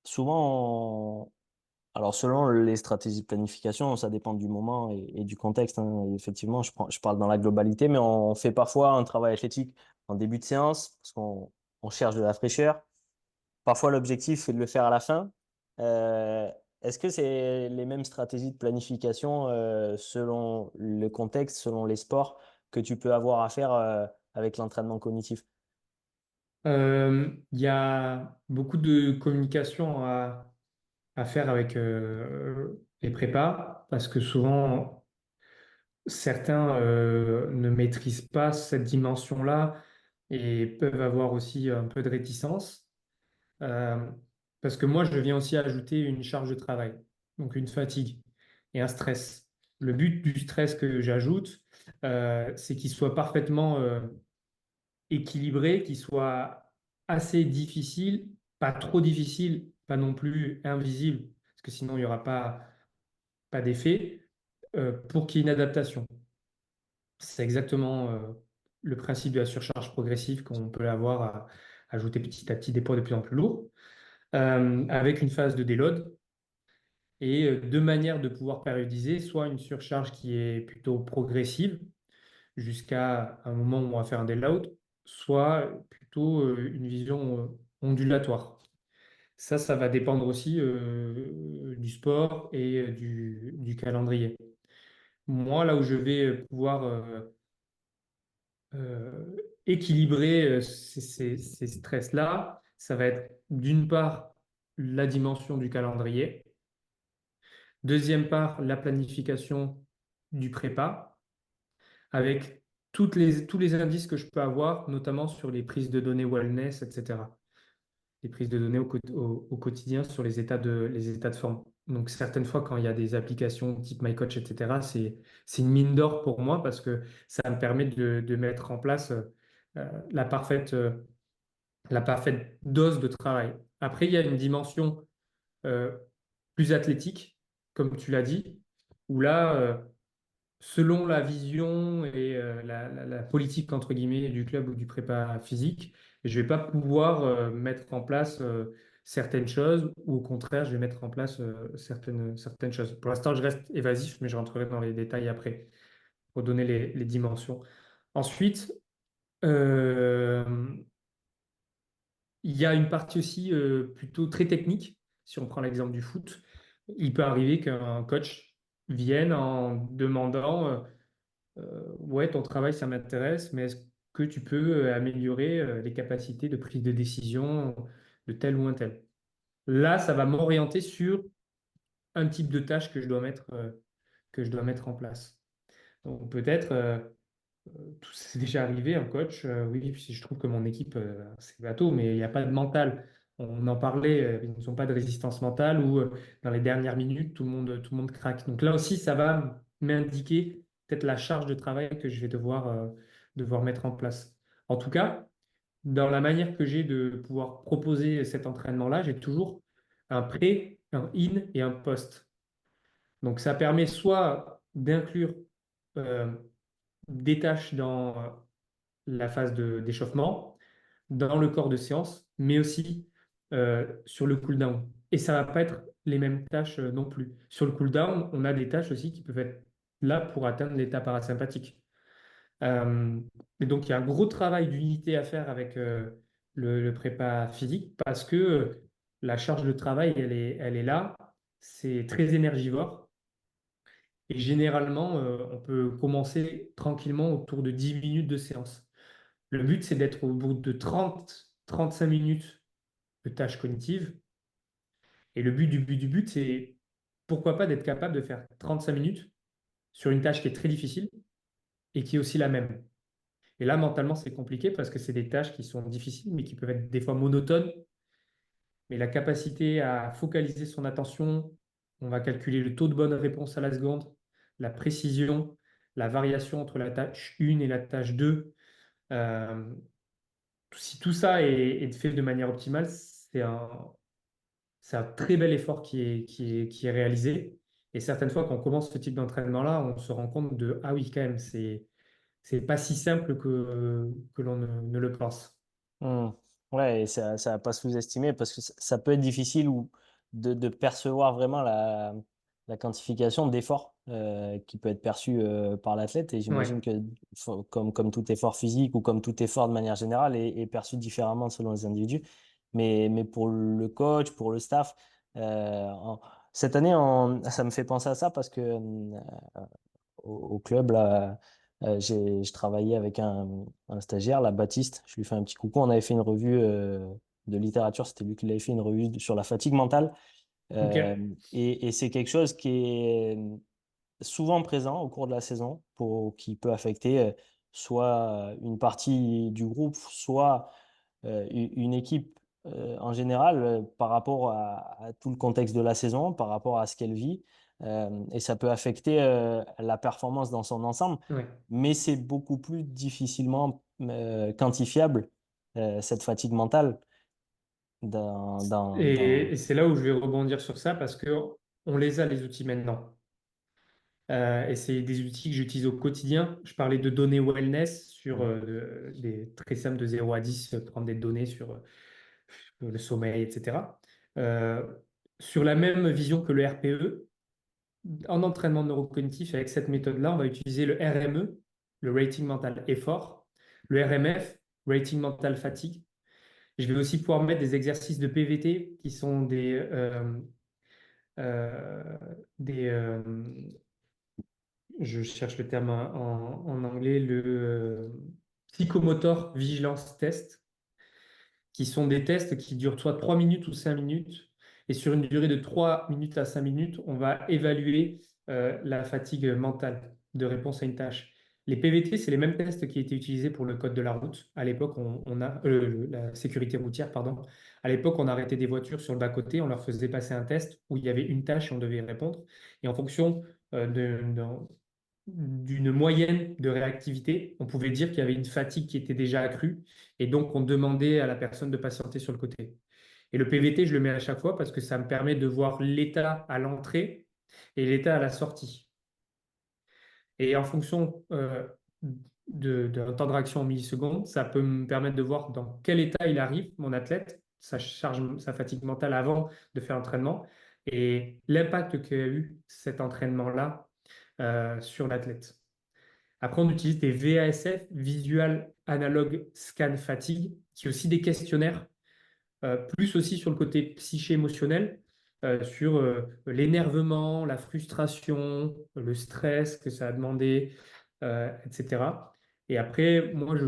Souvent, alors selon les stratégies de planification, ça dépend du moment et du contexte, hein. Et effectivement, je parle dans la globalité, mais on fait parfois un travail athlétique en début de séance parce qu'on cherche de la fraîcheur. Parfois, l'objectif, c'est de le faire à la fin. Euh, Est-ce que c'est les mêmes stratégies de planification selon le contexte, selon les sports que tu peux avoir à faire avec l'entraînement cognitif? Il y a beaucoup de communication à faire avec les prépas parce que souvent, certains ne maîtrisent pas cette dimension-là et peuvent avoir aussi un peu de réticence. Euh, Parce que moi, je viens aussi ajouter une charge de travail, donc une fatigue et un stress. Le but du stress que j'ajoute, c'est qu'il soit parfaitement équilibré, qu'il soit assez difficile, pas trop difficile, pas non plus invisible, parce que sinon il n'y aura pas d'effet, pour qu'il y ait une adaptation. C'est exactement le principe de la surcharge progressive qu'on peut avoir à ajouter petit à petit des poids de plus en plus lourds, avec une phase de déload et deux manières de pouvoir périodiser, soit une surcharge qui est plutôt progressive, jusqu'à un moment où on va faire un déload, soit plutôt une vision ondulatoire. Ça va dépendre aussi du sport et du calendrier. Moi, là où je vais pouvoir équilibrer ces stress-là, ça va être d'une part la dimension du calendrier, deuxième part la planification du prépa, avec tous les indices que je peux avoir, notamment sur les prises de données wellness, etc. Les prises de données au quotidien sur les états de forme. Donc, certaines fois, quand il y a des applications type MyCoach, etc., c'est une mine d'or pour moi parce que ça me permet de mettre en place la la parfaite dose de travail. Après, il y a une dimension euh, plus athlétique, comme tu l'as dit, où là, selon la vision et la politique entre guillemets du club ou du prépa physique, je vais pas pouvoir mettre en place certaines choses ou au contraire, je vais mettre en place certaines choses. Pour l'instant, je reste évasif, mais je rentrerai dans les détails après pour donner les dimensions. Ensuite, euh, il y a une partie aussi plutôt très technique. Si on prend l'exemple du foot, il peut arriver qu'un coach vienne en demandant ouais, ton travail, ça m'intéresse, mais est-ce que tu peux améliorer les capacités de prise de décision de tel ou un tel? Là, ça va m'orienter sur un type de tâche que je dois mettre en place. Donc peut-être, tout c'est déjà arrivé, un coach, oui, puis je trouve que mon équipe, c'est bateau, mais il n'y a pas de mental. On en parlait, ils ne sont pas de résistance mentale ou dans les dernières minutes, tout le monde craque. Donc là aussi, ça va m'indiquer peut-être la charge de travail que je vais devoir mettre en place. En tout cas, dans la manière que j'ai de pouvoir proposer cet entraînement-là, j'ai toujours un pré, un in et un post. Donc ça permet soit d'inclure euh, des tâches dans la phase d'échauffement, dans le corps de séance, mais aussi sur le cool-down. Et ça va pas être les mêmes tâches non plus. Sur le cool-down, on a des tâches aussi qui peuvent être là pour atteindre l'état parasympathique. Euh, et donc, il y a un gros travail d'unité à faire avec le prépa physique parce que la charge de travail, elle est là. C'est très énergivore. Et généralement, on peut commencer tranquillement autour de 10 minutes de séance. Le but, c'est d'être au bout de 30-35 minutes de tâches cognitives. Et le but, c'est pourquoi pas d'être capable de faire 35 minutes sur une tâche qui est très difficile et qui est aussi la même. Et là, mentalement, c'est compliqué parce que c'est des tâches qui sont difficiles, mais qui peuvent être des fois monotones. Mais la capacité à focaliser son attention, on va calculer le taux de bonne réponse à la seconde, la précision, la variation entre la tâche 1 et la tâche 2. Euh, si tout ça est fait de manière optimale, c'est un très bel effort qui est réalisé. Et certaines fois, quand on commence ce type d'entraînement-là, on se rend compte de, ah oui, quand même, c'est pas si simple que l'on ne le pense. Hmm. Ouais, et ça va pas se sous-estimer parce que ça peut être difficile ou de percevoir vraiment la quantification d'effort qui peut être perçu par l'athlète. Et j'imagine Ouais, que comme tout effort physique ou comme tout effort de manière générale est perçu différemment selon les individus. Mais pour le coach, pour le staff, cette année, ça me fait penser à ça parce que au club, là, je travaillais avec un stagiaire, la Baptiste. Je lui fais un petit coucou. On avait fait une revue de littérature. C'était lui qui l'avait fait, une revue sur la fatigue mentale. ok. Euh, et c'est quelque chose qui est souvent présent au cours de la saison, qui peut affecter soit une partie du groupe, soit une équipe en général par rapport à tout le contexte de la saison, par rapport à ce qu'elle vit. Et ça peut affecter la performance dans son ensemble, Ouais. mais c'est beaucoup plus difficilement quantifiable, cette fatigue mentale Et c'est là où je vais rebondir sur ça parce que on les a, les outils maintenant. Et c'est des outils que j'utilise au quotidien. Je parlais de données wellness sur des très simples de 0 à 10, prendre des données sur le sommeil, etc. Euh, sur la même vision que le RPE, en entraînement neurocognitif, avec cette méthode-là, on va utiliser le RME, le rating mental effort, le RMF, rating mental fatigue. Je vais aussi pouvoir mettre des exercices de PVT qui sont euh, des je cherche le terme en anglais, le psychomotor vigilance test, qui sont des tests qui durent soit 3 minutes ou 5 minutes. Et sur une durée de 3 minutes à 5 minutes, on va évaluer la fatigue mentale de réponse à une tâche. Les PVT, c'est les mêmes tests qui étaient utilisés pour le code de la route. À l'époque, on a la sécurité routière, pardon. À l'époque, on arrêtait des voitures sur le bas-côté, on leur faisait passer un test où il y avait une tâche et on devait y répondre. Et en fonction d'une moyenne de réactivité, on pouvait dire qu'il y avait une fatigue qui était déjà accrue et donc on demandait à la personne de patienter sur le côté. Et le PVT, je le mets à chaque fois parce que ça me permet de voir l'état à l'entrée et l'état à la sortie. Et en fonction d'un temps de réaction en millisecondes, ça peut me permettre de voir dans quel état il arrive, mon athlète, sa charge, sa fatigue mentale avant de faire l'entraînement et l'impact qu'a eu cet entraînement-là sur l'athlète. Après, on utilise des VASF, Visual Analog Scan Fatigue, qui est aussi des questionnaires, plus aussi sur le côté psyché-émotionnel, sur l'énervement, la frustration, le stress que ça a demandé, etc. Et après, moi, je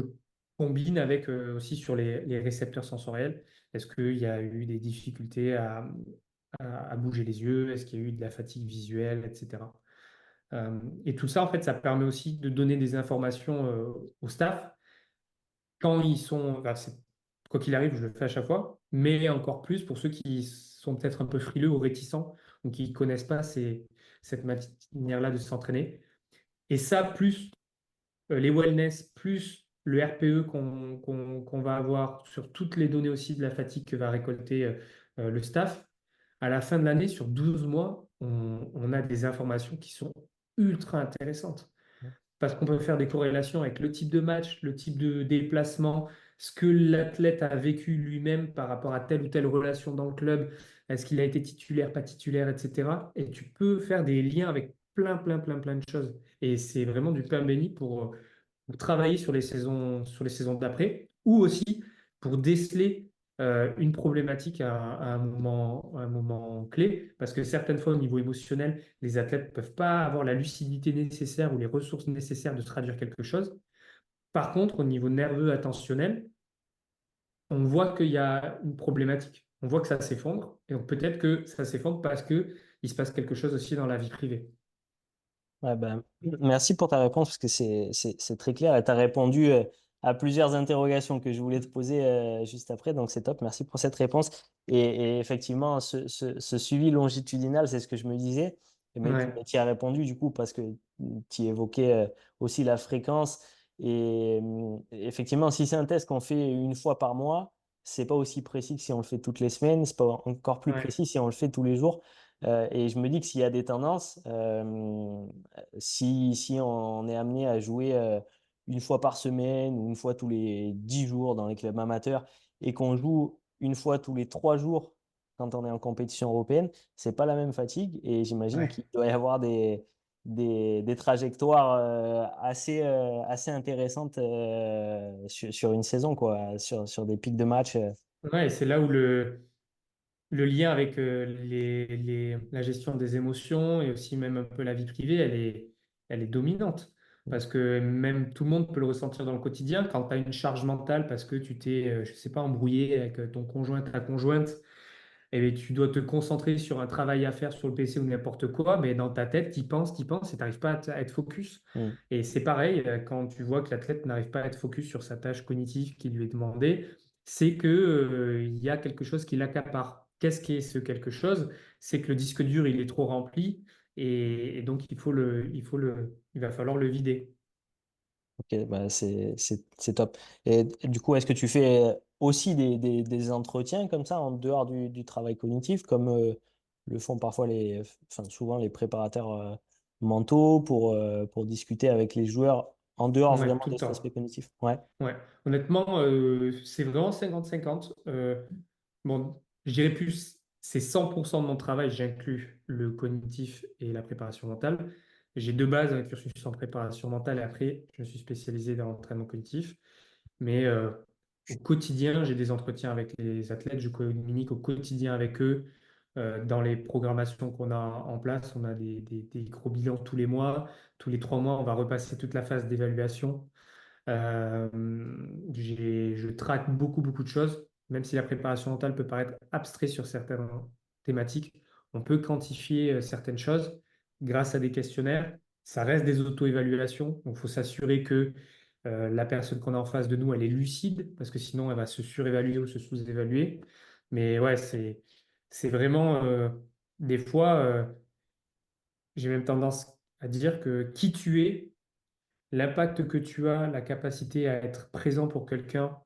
combine avec aussi sur les récepteurs sensoriels. Est-ce qu'il y a eu des difficultés à bouger les yeux? Est-ce qu'il y a eu de la fatigue visuelle, etc. Et tout ça, en fait, ça permet aussi de donner des informations au staff quand ils sont, enfin, quoi qu'il arrive, je le fais à chaque fois, mais encore plus pour ceux qui sont peut-être un peu frileux ou réticents ou qui ne connaissent pas cette manière-là de s'entraîner. Et ça, plus les wellness, plus le RPE qu'on va avoir sur toutes les données aussi de la fatigue que va récolter le staff, à la fin de l'année, sur 12 mois, on a des informations qui sont ultra intéressantes parce qu'on peut faire des corrélations avec le type de match, le type de déplacement, ce que l'athlète a vécu lui-même par rapport à telle ou telle relation dans le club, est-ce qu'il a été titulaire, pas titulaire, etc. Et tu peux faire des liens avec plein de choses. Et c'est vraiment du pain béni pour travailler sur les saisons d'après, ou aussi pour déceler une problématique à un moment clé, parce que certaines fois, au niveau émotionnel, les athlètes ne peuvent pas avoir la lucidité nécessaire ou les ressources nécessaires de traduire quelque chose. Par contre, au niveau nerveux attentionnel, on voit qu'il y a une problématique. On voit que ça s'effondre, et donc peut-être que ça s'effondre parce qu'il se passe quelque chose aussi dans la vie privée. Ouais, ben, merci pour ta réponse parce que c'est très clair et tu as répondu à plusieurs interrogations que je voulais te poser juste après. Donc, c'est top. Merci pour cette réponse. Et effectivement, ce suivi longitudinal, c'est ce que je me disais. Mais Ouais, tu y as répondu du coup parce que tu évoquais aussi la fréquence. Et effectivement, si c'est un test qu'on fait une fois par mois, c'est pas aussi précis que si on le fait toutes les semaines. C'est pas encore plus ouais, précis si on le fait tous les jours. Et je me dis que s'il y a des tendances, si on est amené à jouer une fois par semaine ou une fois tous les 10 jours dans les clubs amateurs et qu'on joue une fois tous les 3 jours quand on est en compétition européenne, c'est pas la même fatigue et j'imagine ouais. qu'il doit y avoir des trajectoires assez intéressantes sur une saison, quoi, sur des pics de match. Ouais, et c'est là où le lien avec la gestion des émotions et aussi même un peu la vie privée, elle est dominante. Parce que même tout le monde peut le ressentir dans le quotidien. Quand tu as une charge mentale parce que tu t'es, je sais pas, embrouillé avec ton conjoint, ta conjointe, et bien, tu dois te concentrer sur un travail à faire sur le PC ou n'importe quoi, mais dans ta tête, tu penses et tu n'arrives pas à être focus. Mm. Et c'est pareil, quand tu vois que l'athlète n'arrive pas à être focus sur sa tâche cognitive qui lui est demandée, c'est que, il y a quelque chose qui l'accapare. Qu'est-ce qui est ce quelque chose? C'est que le disque dur, il est trop rempli et donc il va falloir le vider. Ok, bah c'est top. Et du coup, est-ce que tu fais aussi des entretiens comme ça en dehors du travail cognitif, comme le font parfois enfin souvent les préparateurs mentaux pour discuter avec les joueurs en dehors Ouais, vraiment tout de le cet aspect temps. cognitif? Ouais. Ouais. Honnêtement, c'est vraiment 50-50. Bon, je dirais plus, c'est 100% de mon travail, j'inclus le cognitif et la préparation mentale. J'ai de base un cursus en préparation mentale et après, je me suis spécialisé dans l'entraînement cognitif. Mais au quotidien, j'ai des entretiens avec les athlètes, je communique au quotidien avec eux. Dans les programmations qu'on a en place, on a des gros bilans tous les mois. Tous les 3 mois, on va repasser toute la phase d'évaluation. Euh, je traque beaucoup de choses, même si la préparation mentale peut paraître abstrait sur certaines thématiques, on peut quantifier certaines choses grâce à des questionnaires. Ça reste des auto-évaluations, donc il faut s'assurer que la personne qu'on a en face de nous, elle est lucide, parce que sinon elle va se surévaluer ou se sous-évaluer. Mais ouais, c'est vraiment des fois, j'ai même tendance à dire que qui tu es, l'impact que tu as, la capacité à être présent pour quelqu'un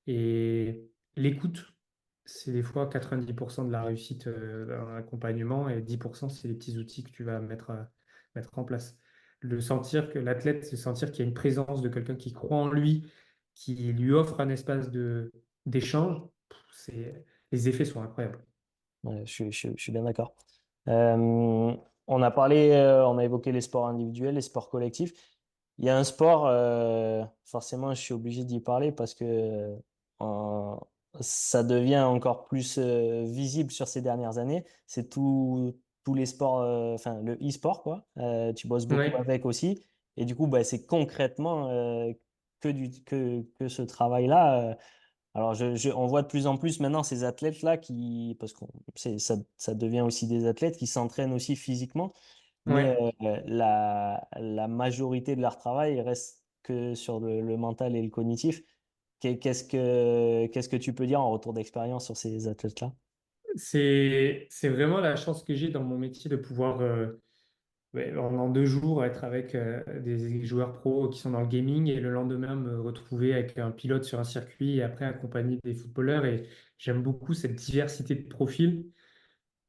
et l'écoute, c'est des fois 90% de la réussite d'un accompagnement et 10% c'est les petits outils que tu vas mettre en place. Le sentir que l'athlète, se sentir qu'il y a une présence de quelqu'un qui croit en lui, qui lui offre un espace d'échange, les effets sont incroyables. Ouais, je suis bien d'accord. On a on a évoqué les sports individuels, les sports collectifs. Il y a un sport, forcément, je suis obligé d'y parler parce que euh, ça devient encore plus visible sur ces dernières années. C'est tous les sports, enfin le e-sport, quoi. Tu bosses beaucoup Ouais, avec aussi. Et du coup, bah, c'est concrètement que ce travail-là. Alors, on voit de plus en plus maintenant ces athlètes-là parce que ça devient aussi des athlètes qui s'entraînent aussi physiquement, mais ouais. la majorité de leur travail reste que sur le mental et le cognitif. Qu'est-ce que tu peux dire en retour d'expérience sur ces athlètes-là? C'est vraiment la chance que j'ai dans mon métier de pouvoir, ouais, en 2 jours, être avec des joueurs pros qui sont dans le gaming et le lendemain me retrouver avec un pilote sur un circuit et après accompagner des footballeurs. Et j'aime beaucoup cette diversité de profils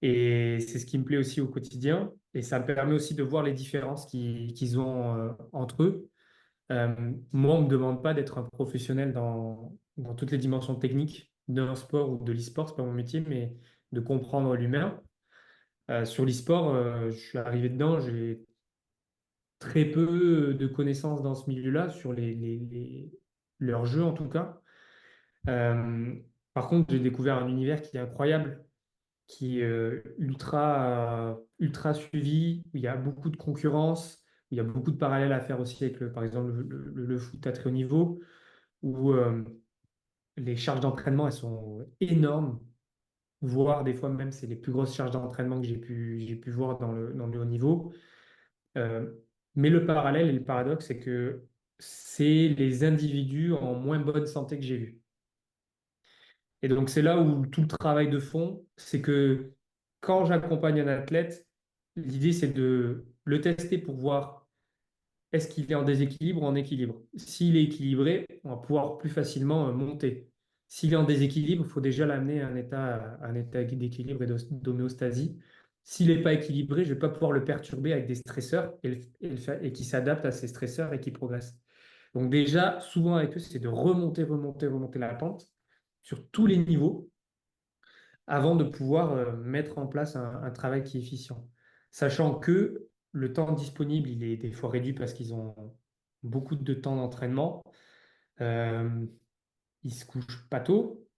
et c'est ce qui me plaît aussi au quotidien. Et ça me permet aussi de voir les différences qu'ils ont entre eux. Moi, on ne me demande pas d'être un professionnel dans toutes les dimensions techniques d'un sport ou de l'e-sport, c'est pas mon métier, mais de comprendre l'humain. Sur l'e-sport, je suis arrivé dedans, j'ai très peu de connaissances dans ce milieu-là, sur leurs jeux en tout cas. Euh, Par contre, j'ai découvert un univers qui est incroyable, qui est ultra suivi, où il y a beaucoup de concurrence, où il y a beaucoup de parallèles à faire aussi avec, par exemple, le foot à très haut niveau, où les charges d'entraînement, elles sont énormes, voire des fois même, c'est les plus grosses charges d'entraînement que j'ai pu voir dans le haut niveau. Euh, mais le parallèle et le paradoxe, c'est que c'est les individus en moins bonne santé que j'ai vus. Et donc, c'est là où tout le travail de fond, c'est que quand j'accompagne un athlète, l'idée, c'est de le tester pour voir est-ce qu'il est en déséquilibre ou en équilibre. S'il est équilibré, on va pouvoir plus facilement monter. S'il est en déséquilibre, il faut déjà l'amener à un état d'équilibre et d'homéostasie. S'il n'est pas équilibré, je ne vais pas pouvoir le perturber avec des stresseurs et qui s'adapte à ces stresseurs et qui progresse. Donc déjà, souvent avec eux, c'est de remonter, remonter, remonter la pente sur tous les niveaux avant de pouvoir mettre en place un travail qui est efficient. Sachant que le temps disponible, il est des fois réduit parce qu'ils ont beaucoup de temps d'entraînement. Euh, Ils se couchent pas tôt,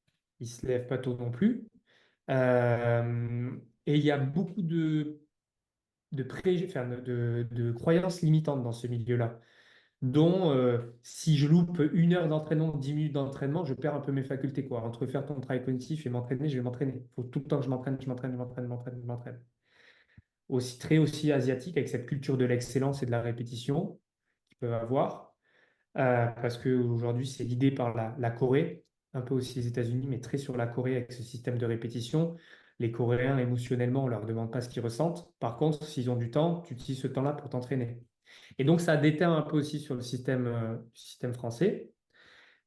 ils se lèvent pas tôt non plus. Et il y a beaucoup enfin, de croyances limitantes dans ce milieu-là, dont si je loupe 1 heure d'entraînement, 10 minutes d'entraînement, je perds un peu mes facultés, quoi. Entre faire ton travail cognitif et m'entraîner, je vais m'entraîner. Il faut tout le temps que je m'entraîne, je m'entraîne, je m'entraîne, je m'entraîne, je m'entraîne. Aussi très aussi asiatique, avec cette culture de l'excellence et de la répétition qu'ils peuvent avoir, parce qu'aujourd'hui, c'est l'idée par la Corée, un peu aussi les États-Unis, mais très sur la Corée avec ce système de répétition. Les Coréens, émotionnellement, on leur demande pas ce qu'ils ressentent. Par contre, s'ils ont du temps, tu utilises ce temps-là pour t'entraîner. Et donc, ça déteint un peu aussi sur le système français.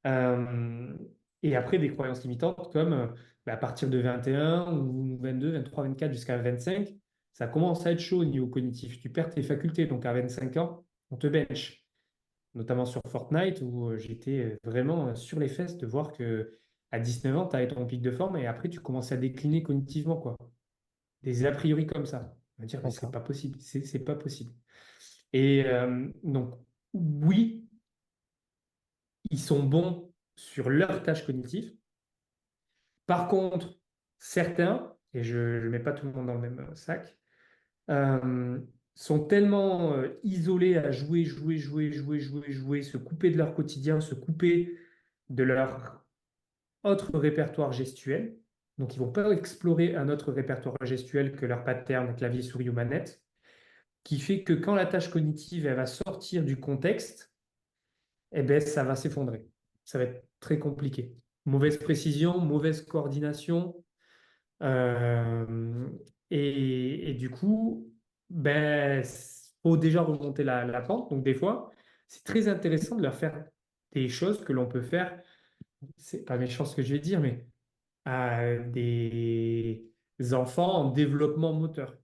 Euh, et après, des croyances limitantes comme à partir de 21 ou 22, 23, 24 jusqu'à 25, ça commence à être chaud au niveau cognitif. Tu perds tes facultés. Donc, à 25 ans, on te bench. Notamment sur Fortnite où j'étais vraiment sur les fesses de voir que à 19 ans, tu as ton pic de forme et après, tu commences à décliner cognitivement, quoi. Des a priori comme ça. On va dire, mais c'est D'accord. pas possible. C'est pas possible. Et donc, oui, ils sont bons sur leurs tâches cognitives. Par contre, certains, et je ne mets pas tout le monde dans le même sac, euh, sont tellement isolés à jouer, jouer, jouer, jouer, jouer, jouer, se couper de leur quotidien, se couper de leur autre répertoire gestuel. Donc, ils vont pas explorer un autre répertoire gestuel que leur pattern, clavier, souris ou manette, qui fait que quand la tâche cognitive elle va sortir du contexte, eh ben, ça va s'effondrer. Ça va être très compliqué. Mauvaise précision, mauvaise coordination. euh, et du coup, ben, faut déjà remonter la pente. Donc, des fois, c'est très intéressant de leur faire des choses que l'on peut faire. C'est pas méchant ce que je vais dire, mais à des enfants en développement moteur.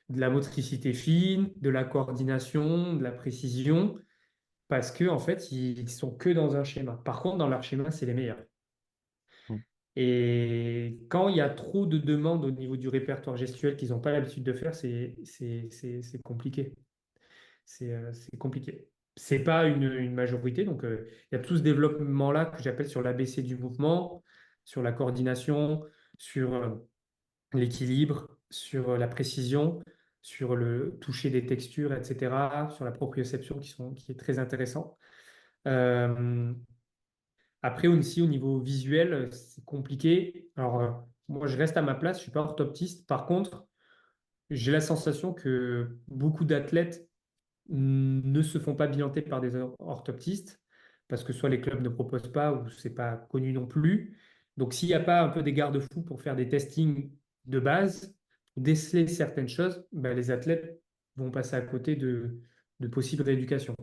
De la motricité fine, de la coordination, de la précision parce que en fait, ils sont que dans un schéma. Par contre, dans leur schéma, c'est les meilleurs. Et quand il y a trop de demandes au niveau du répertoire gestuel qu'ils n'ont pas l'habitude de faire, c'est compliqué. C'est compliqué. C'est pas une majorité, donc il y a tout ce développement-là que j'appelle sur l'ABC du mouvement, sur la coordination, sur l'équilibre, sur la précision, sur le toucher des textures, etc., sur la proprioception qui est très intéressant. Euh, Après aussi au niveau visuel, c'est compliqué. Alors moi je reste à ma place, je suis pas orthoptiste. Par contre, j'ai la sensation que beaucoup d'athlètes ne se font pas bilanter par des orthoptistes parce que soit les clubs ne proposent pas ou c'est pas connu non plus. Donc s'il n'y a pas un peu des garde-fous pour faire des testings de base, pour déceler certaines choses, ben, les athlètes vont passer à côté de possibles rééducations.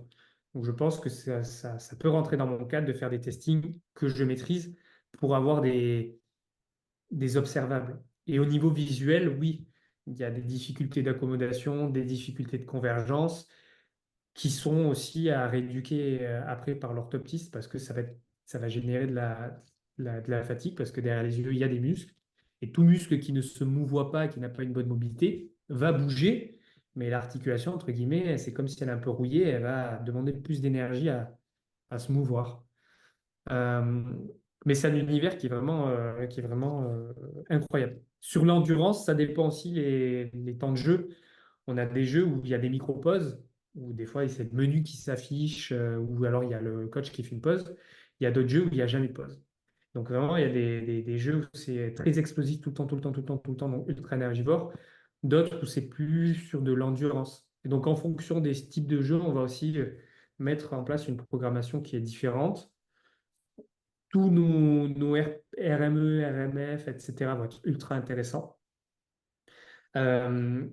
Donc je pense que ça peut rentrer dans mon cadre de faire des testings que je maîtrise pour avoir des observables. Et au niveau visuel, oui, il y a des difficultés d'accommodation, des difficultés de convergence qui sont aussi à rééduquer après par l'orthoptiste parce que ça va générer de la fatigue parce que derrière les yeux, il y a des muscles. Et tout muscle qui ne se mouvoie pas, qui n'a pas une bonne mobilité, va bouger, mais l'articulation, entre guillemets, c'est comme si elle est un peu rouillée, elle va demander plus d'énergie à se mouvoir. Euh, mais c'est un univers qui est vraiment incroyable. Sur l'endurance, ça dépend aussi les temps de jeu. On a des jeux où il y a des micro-pauses, où des fois, c'est le menu qui s'affiche, ou alors il y a le coach qui fait une pause. Il y a d'autres jeux où il n'y a jamais de pause. Donc vraiment, il y a des jeux où c'est très explosif tout le temps, tout le temps, tout le temps, tout le temps, donc ultra énergivore. D'autres où c'est plus sur de l'endurance. Et donc en fonction des types de jeux, on va aussi mettre en place une programmation qui est différente. Tous nos RME, RMF, etc. vont être ultra intéressants. Euh,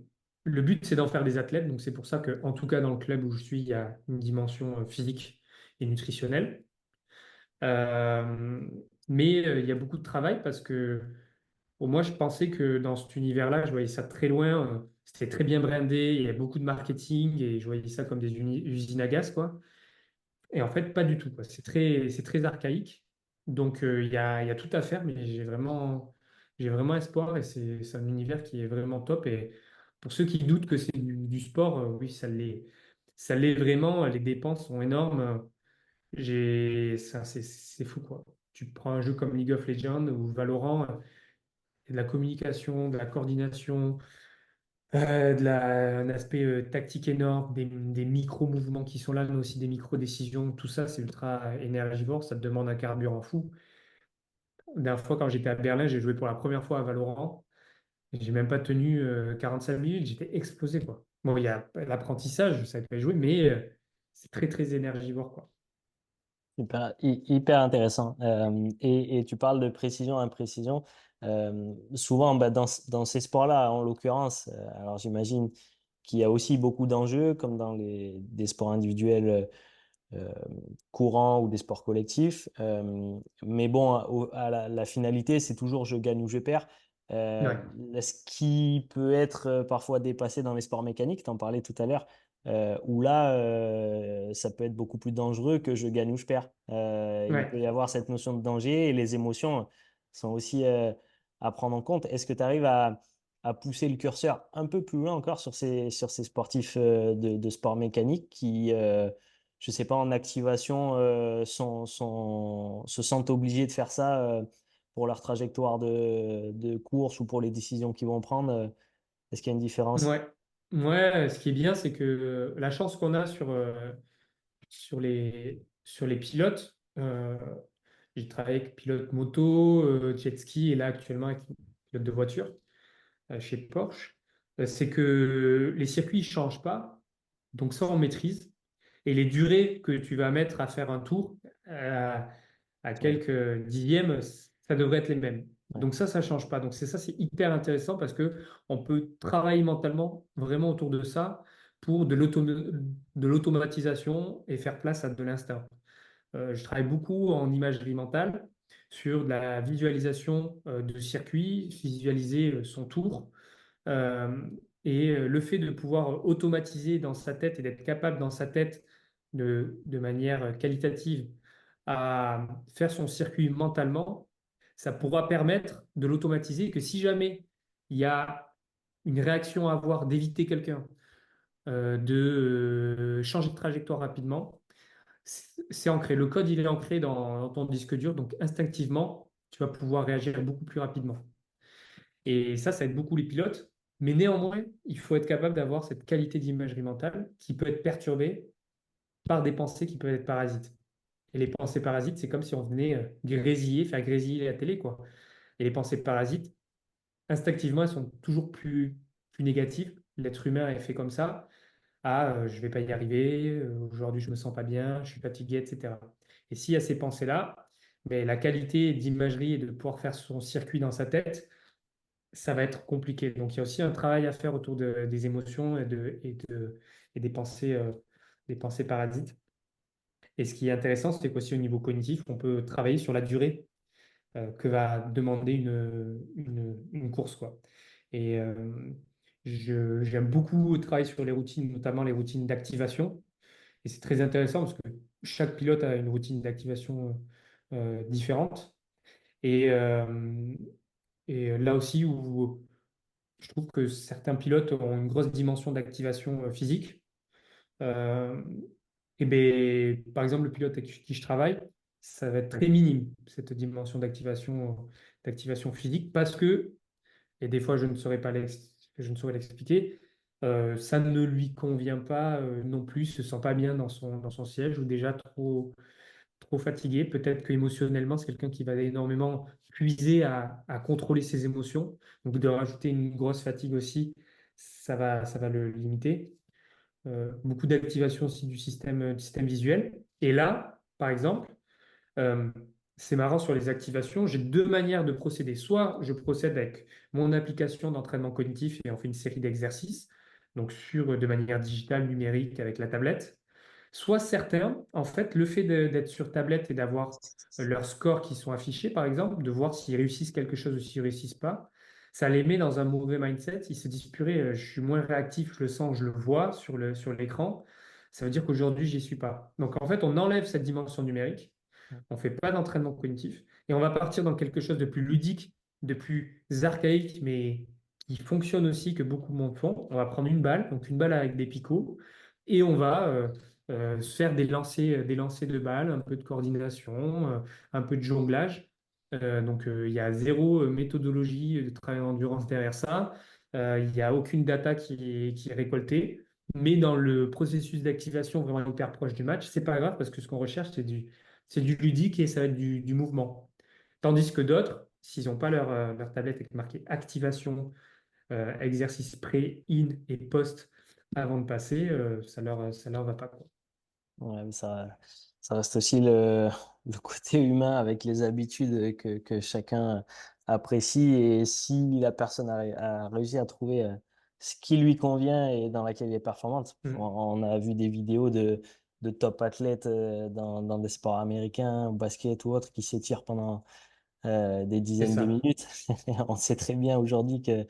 le but, c'est d'en faire des athlètes. Donc, c'est pour ça que, en tout cas, dans le club où je suis, il y a une dimension physique et nutritionnelle. Euh, mais il y a beaucoup de travail parce que, pour moi, je pensais que dans cet univers-là, je voyais ça très loin. C'était très bien brandé, il y avait beaucoup de marketing et je voyais ça comme des usines à gaz, quoi. Et en fait, pas du tout, quoi. C'est très archaïque. Donc, il y a tout à faire, mais j'ai vraiment espoir et c'est un univers qui est vraiment top. Et pour ceux qui doutent que c'est du sport, oui, ça l'est. Ça l'est vraiment. Les dépenses sont énormes. C'est fou, quoi. Tu prends un jeu comme League of Legends ou Valorant, il y a de la communication, de la coordination, un aspect tactique énorme, des micro-mouvements qui sont là, mais aussi des micro-décisions. Tout ça, c'est ultra énergivore, ça te demande un carburant fou. La dernière fois, quand j'étais à Berlin, j'ai joué pour la première fois à Valorant. J'ai même pas tenu 45 minutes, j'étais explosé, quoi. Bon, il y a l'apprentissage, je savais pas jouer, mais c'est très, très énergivore, quoi. Hyper intéressant. Et tu parles de précision, imprécision. Souvent, bah, dans ces sports-là, en l'occurrence, alors j'imagine qu'il y a aussi beaucoup d'enjeux, comme dans des sports individuels euh, courants ou des sports collectifs. Mais bon, la finalité, c'est toujours je gagne ou je perds. Euh, Ouais, Ce qui peut être parfois dépassé dans les sports mécaniques, tu en parlais tout à l'heure, où là, ça peut être beaucoup plus dangereux que je gagne ou je perds. Il peut ouais. y avoir cette notion de danger et les émotions sont aussi à prendre en compte. Est-ce que tu arrives à pousser le curseur un peu plus loin encore sur ces sportifs de sport mécanique qui, je sais pas, en activation, se sentent obligés de faire ça pour leur trajectoire de course ou pour les décisions qu'ils vont prendre. Est-ce qu'il y a une différence? Ouais. Ouais, ce qui est bien, c'est que la chance qu'on a sur les pilotes, j'ai travaillé avec pilote moto, jet ski et là actuellement avec pilote de voiture chez Porsche, c'est que les circuits ne changent pas, donc ça on maîtrise. Et les durées que tu vas mettre à faire un tour euh, à Ouais, quelques dixièmes, ça devrait être les mêmes. ouais. Donc ça change pas. Donc c'est hyper intéressant parce que on peut travailler mentalement vraiment autour de ça pour de l'automatisation et faire place à de l'instinct. Je travaille beaucoup en imagerie mentale sur de la visualisation de circuits, visualiser son tour. Euh, le fait de pouvoir automatiser dans sa tête et d'être capable dans sa tête de manière qualitative à faire son circuit mentalement, ça pourra permettre de l'automatiser, que si jamais il y a une réaction à avoir, d'éviter quelqu'un, de changer de trajectoire rapidement, c'est ancré. Le code, il est ancré dans ton disque dur, donc instinctivement, tu vas pouvoir réagir beaucoup plus rapidement. Et ça aide beaucoup les pilotes. Mais néanmoins, il faut être capable d'avoir cette qualité d'imagerie mentale qui peut être perturbée par des pensées qui peuvent être parasites. Et les pensées parasites, c'est comme si on venait grésiller, faire grésiller la télé, quoi. Et les pensées parasites, instinctivement, elles sont toujours plus négatives. L'être humain est fait comme ça. Ah, je vais pas y arriver, aujourd'hui je me sens pas bien, je suis fatigué, etc. Et s'il y a ces pensées-là, mais la qualité d'imagerie et de pouvoir faire son circuit dans sa tête, ça va être compliqué. Donc il y a aussi un travail à faire autour des émotions et des pensées parasites. Et ce qui est intéressant, c'est qu'aussi au niveau cognitif, on peut travailler sur la durée que va demander une course, quoi. Et j'aime beaucoup travailler sur les routines, notamment les routines d'activation. Et c'est très intéressant parce que chaque pilote a une routine d'activation différente. Et, euh, et là aussi, où je trouve que certains pilotes ont une grosse dimension d'activation physique. Euh, et ben, par exemple, le pilote avec qui je travaille, ça va être très minime, cette dimension d'activation physique, parce que, et des fois je ne saurais l'expliquer, ça ne lui convient pas non plus, il se sent pas bien dans son siège ou déjà trop fatigué. Peut-être qu'émotionnellement, c'est quelqu'un qui va énormément puiser à contrôler ses émotions. Donc de rajouter une grosse fatigue aussi, ça va le limiter. Beaucoup d'activation aussi du système visuel. Et là, par exemple, euh, c'est marrant sur les activations, j'ai deux manières de procéder. Soit je procède avec mon application d'entraînement cognitif et on fait une série d'exercices, donc de manière digitale, numérique, avec la tablette. Soit certains, en fait, le fait d'être sur tablette et d'avoir leurs scores qui sont affichés, par exemple, de voir s'ils réussissent quelque chose ou s'ils réussissent pas, ça les met dans un mauvais mindset. Ils se disent, purée, je suis moins réactif, je le sens, je le vois sur l'écran. Ça veut dire qu'aujourd'hui, j'y suis pas. Donc, en fait, on enlève cette dimension numérique, on fait pas d'entraînement cognitif et on va partir dans quelque chose de plus ludique, de plus archaïque, mais qui fonctionne aussi, que beaucoup de monde font. On va prendre une balle, donc une balle avec des picots, et on va se faire des lancers de balles, un peu de coordination, un peu de jonglage. Il y a zéro méthodologie de travail d'endurance derrière ça. Il n'y a aucune data qui est récoltée. Mais dans le processus d'activation vraiment hyper proche du match, c'est pas grave parce que ce qu'on recherche, c'est du ludique et ça va être du mouvement. Tandis que d'autres, s'ils n'ont pas leur tablette avec marqué activation, exercice pré, in et post avant de passer, ça leur va pas, quoi. Ouais, mais ça reste aussi le côté humain avec les habitudes que chacun apprécie. Et si la personne a réussi à trouver ce qui lui convient et dans laquelle il est performante, Mm. on a vu des vidéos de top athlètes dans des sports américains, au basket ou autres, qui s'étirent pendant des C'est dizaines de ça. minutes. On sait très bien aujourd'hui que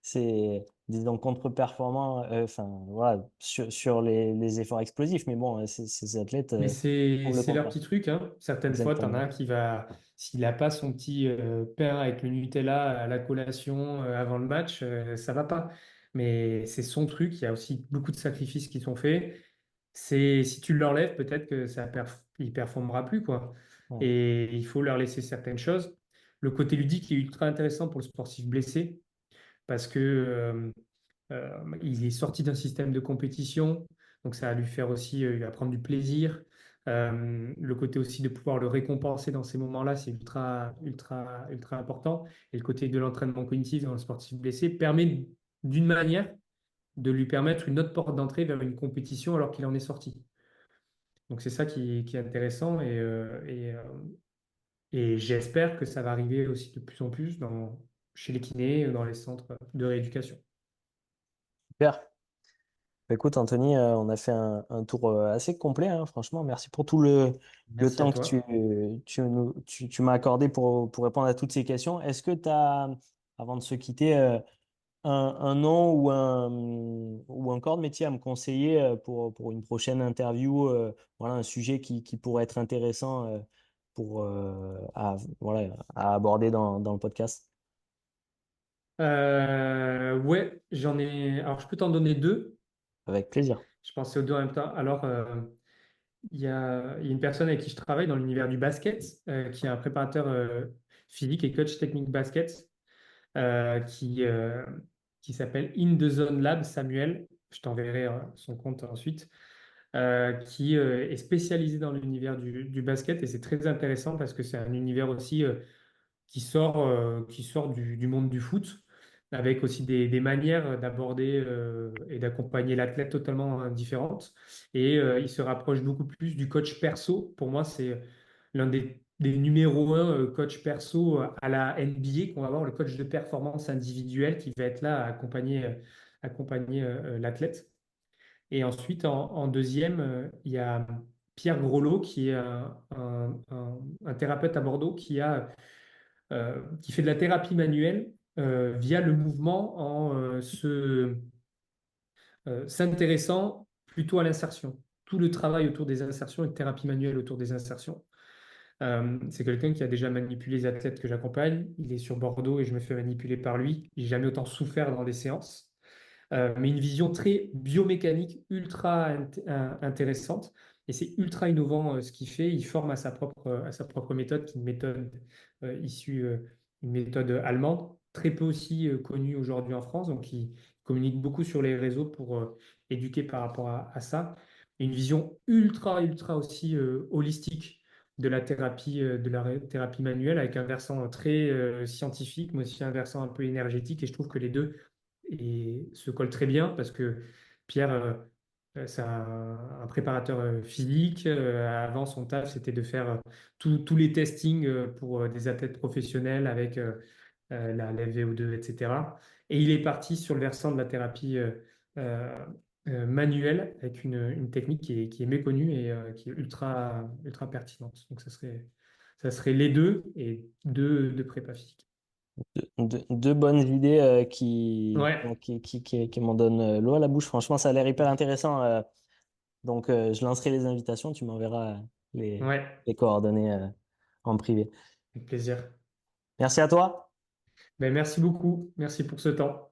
c'est, disons, contre-performant, enfin, voilà, sur les efforts explosifs. Mais bon, ces athlètes Mais trouvent le c'est leur contraire. petit truc, hein. Certaines fois, tu en as Exactement. un qui va, s'il n'a pas son petit pain avec le Nutella à la collation avant le match, ça va pas. Mais c'est son truc. Il y a aussi beaucoup de sacrifices qui sont faits. C'est si tu l'enlèves, peut-être que il performera plus, quoi. Ouais. Et il faut leur laisser certaines choses. Le côté ludique est ultra intéressant pour le sportif blessé parce que il est sorti d'un système de compétition, donc ça va lui faire aussi, il va prendre du plaisir. Le côté aussi de pouvoir le récompenser dans ces moments-là, c'est ultra important. Et le côté de l'entraînement cognitif dans le sportif blessé permet d'une manière de lui permettre une autre porte d'entrée vers une compétition alors qu'il en est sorti. Donc c'est ça qui est intéressant et j'espère que ça va arriver aussi de plus en plus chez les kinés, dans les centres de rééducation. Super. Bah, écoute, Anthony, on a fait un tour assez complet, hein, franchement. Merci pour tout le Merci à temps que toi. tu m'as accordé pour répondre à toutes ces questions. Est-ce que tu as, avant de se quitter, un nom ou un corps de métier à me conseiller pour une prochaine interview, voilà, un sujet qui pourrait être intéressant pour, voilà, à aborder dans le podcast? Ouais, j'en ai. Alors, je peux t'en donner deux. Avec plaisir. Je pensais aux deux en même temps. Alors, il y a une personne avec qui je travaille dans l'univers du basket, qui est un préparateur physique et coach technique basket, euh, qui, euh, qui s'appelle In the Zone Lab, Samuel. Je t'enverrai son compte ensuite, qui est spécialisé dans l'univers du basket et c'est très intéressant parce que c'est un univers aussi qui sort du monde du foot, avec aussi des manières d'aborder et d'accompagner l'athlète totalement différentes. Et il se rapproche beaucoup plus du coach perso. Pour moi, c'est l'un des numéros un coach perso à la NBA qu'on va avoir, le coach de performance individuelle qui va être là à accompagner l'athlète. Et ensuite, en deuxième, il y a Pierre Groslo, qui est un thérapeute à Bordeaux qui fait de la thérapie manuelle via le mouvement en s'intéressant plutôt à l'insertion. Tout le travail autour des insertions et de thérapie manuelle autour des insertions. C'est quelqu'un qui a déjà manipulé les athlètes que j'accompagne. Il est sur Bordeaux et je me fais manipuler par lui. J'ai jamais autant souffert dans des séances. Mais une vision très biomécanique, ultra intéressante. Et c'est ultra innovant ce qu'il fait. Il forme à sa propre méthode, qui est une méthode issue, une méthode allemande, très peu aussi connue aujourd'hui en France. Donc, il communique beaucoup sur les réseaux pour éduquer par rapport à ça. Et une vision ultra aussi holistique de la thérapie manuelle, avec un versant très scientifique, mais aussi un versant un peu énergétique. Et je trouve que les deux se colle très bien parce que Pierre, c'est un préparateur physique. Avant, son taf, c'était de faire tous les testings pour des athlètes professionnels avec la VO2, etc. Et il est parti sur le versant de la thérapie euh, manuelle avec une technique qui est méconnue et qui est ultra pertinente. Donc, ça serait les deux et deux prépa physique. Deux bonnes idées Ouais, qui m'en donnent l'eau à la bouche. Franchement, ça a l'air hyper intéressant. Donc, je lancerai les invitations. Tu m'enverras ouais, les coordonnées en privé. avec plaisir. Merci à toi. Ben, merci beaucoup. Merci pour ce temps.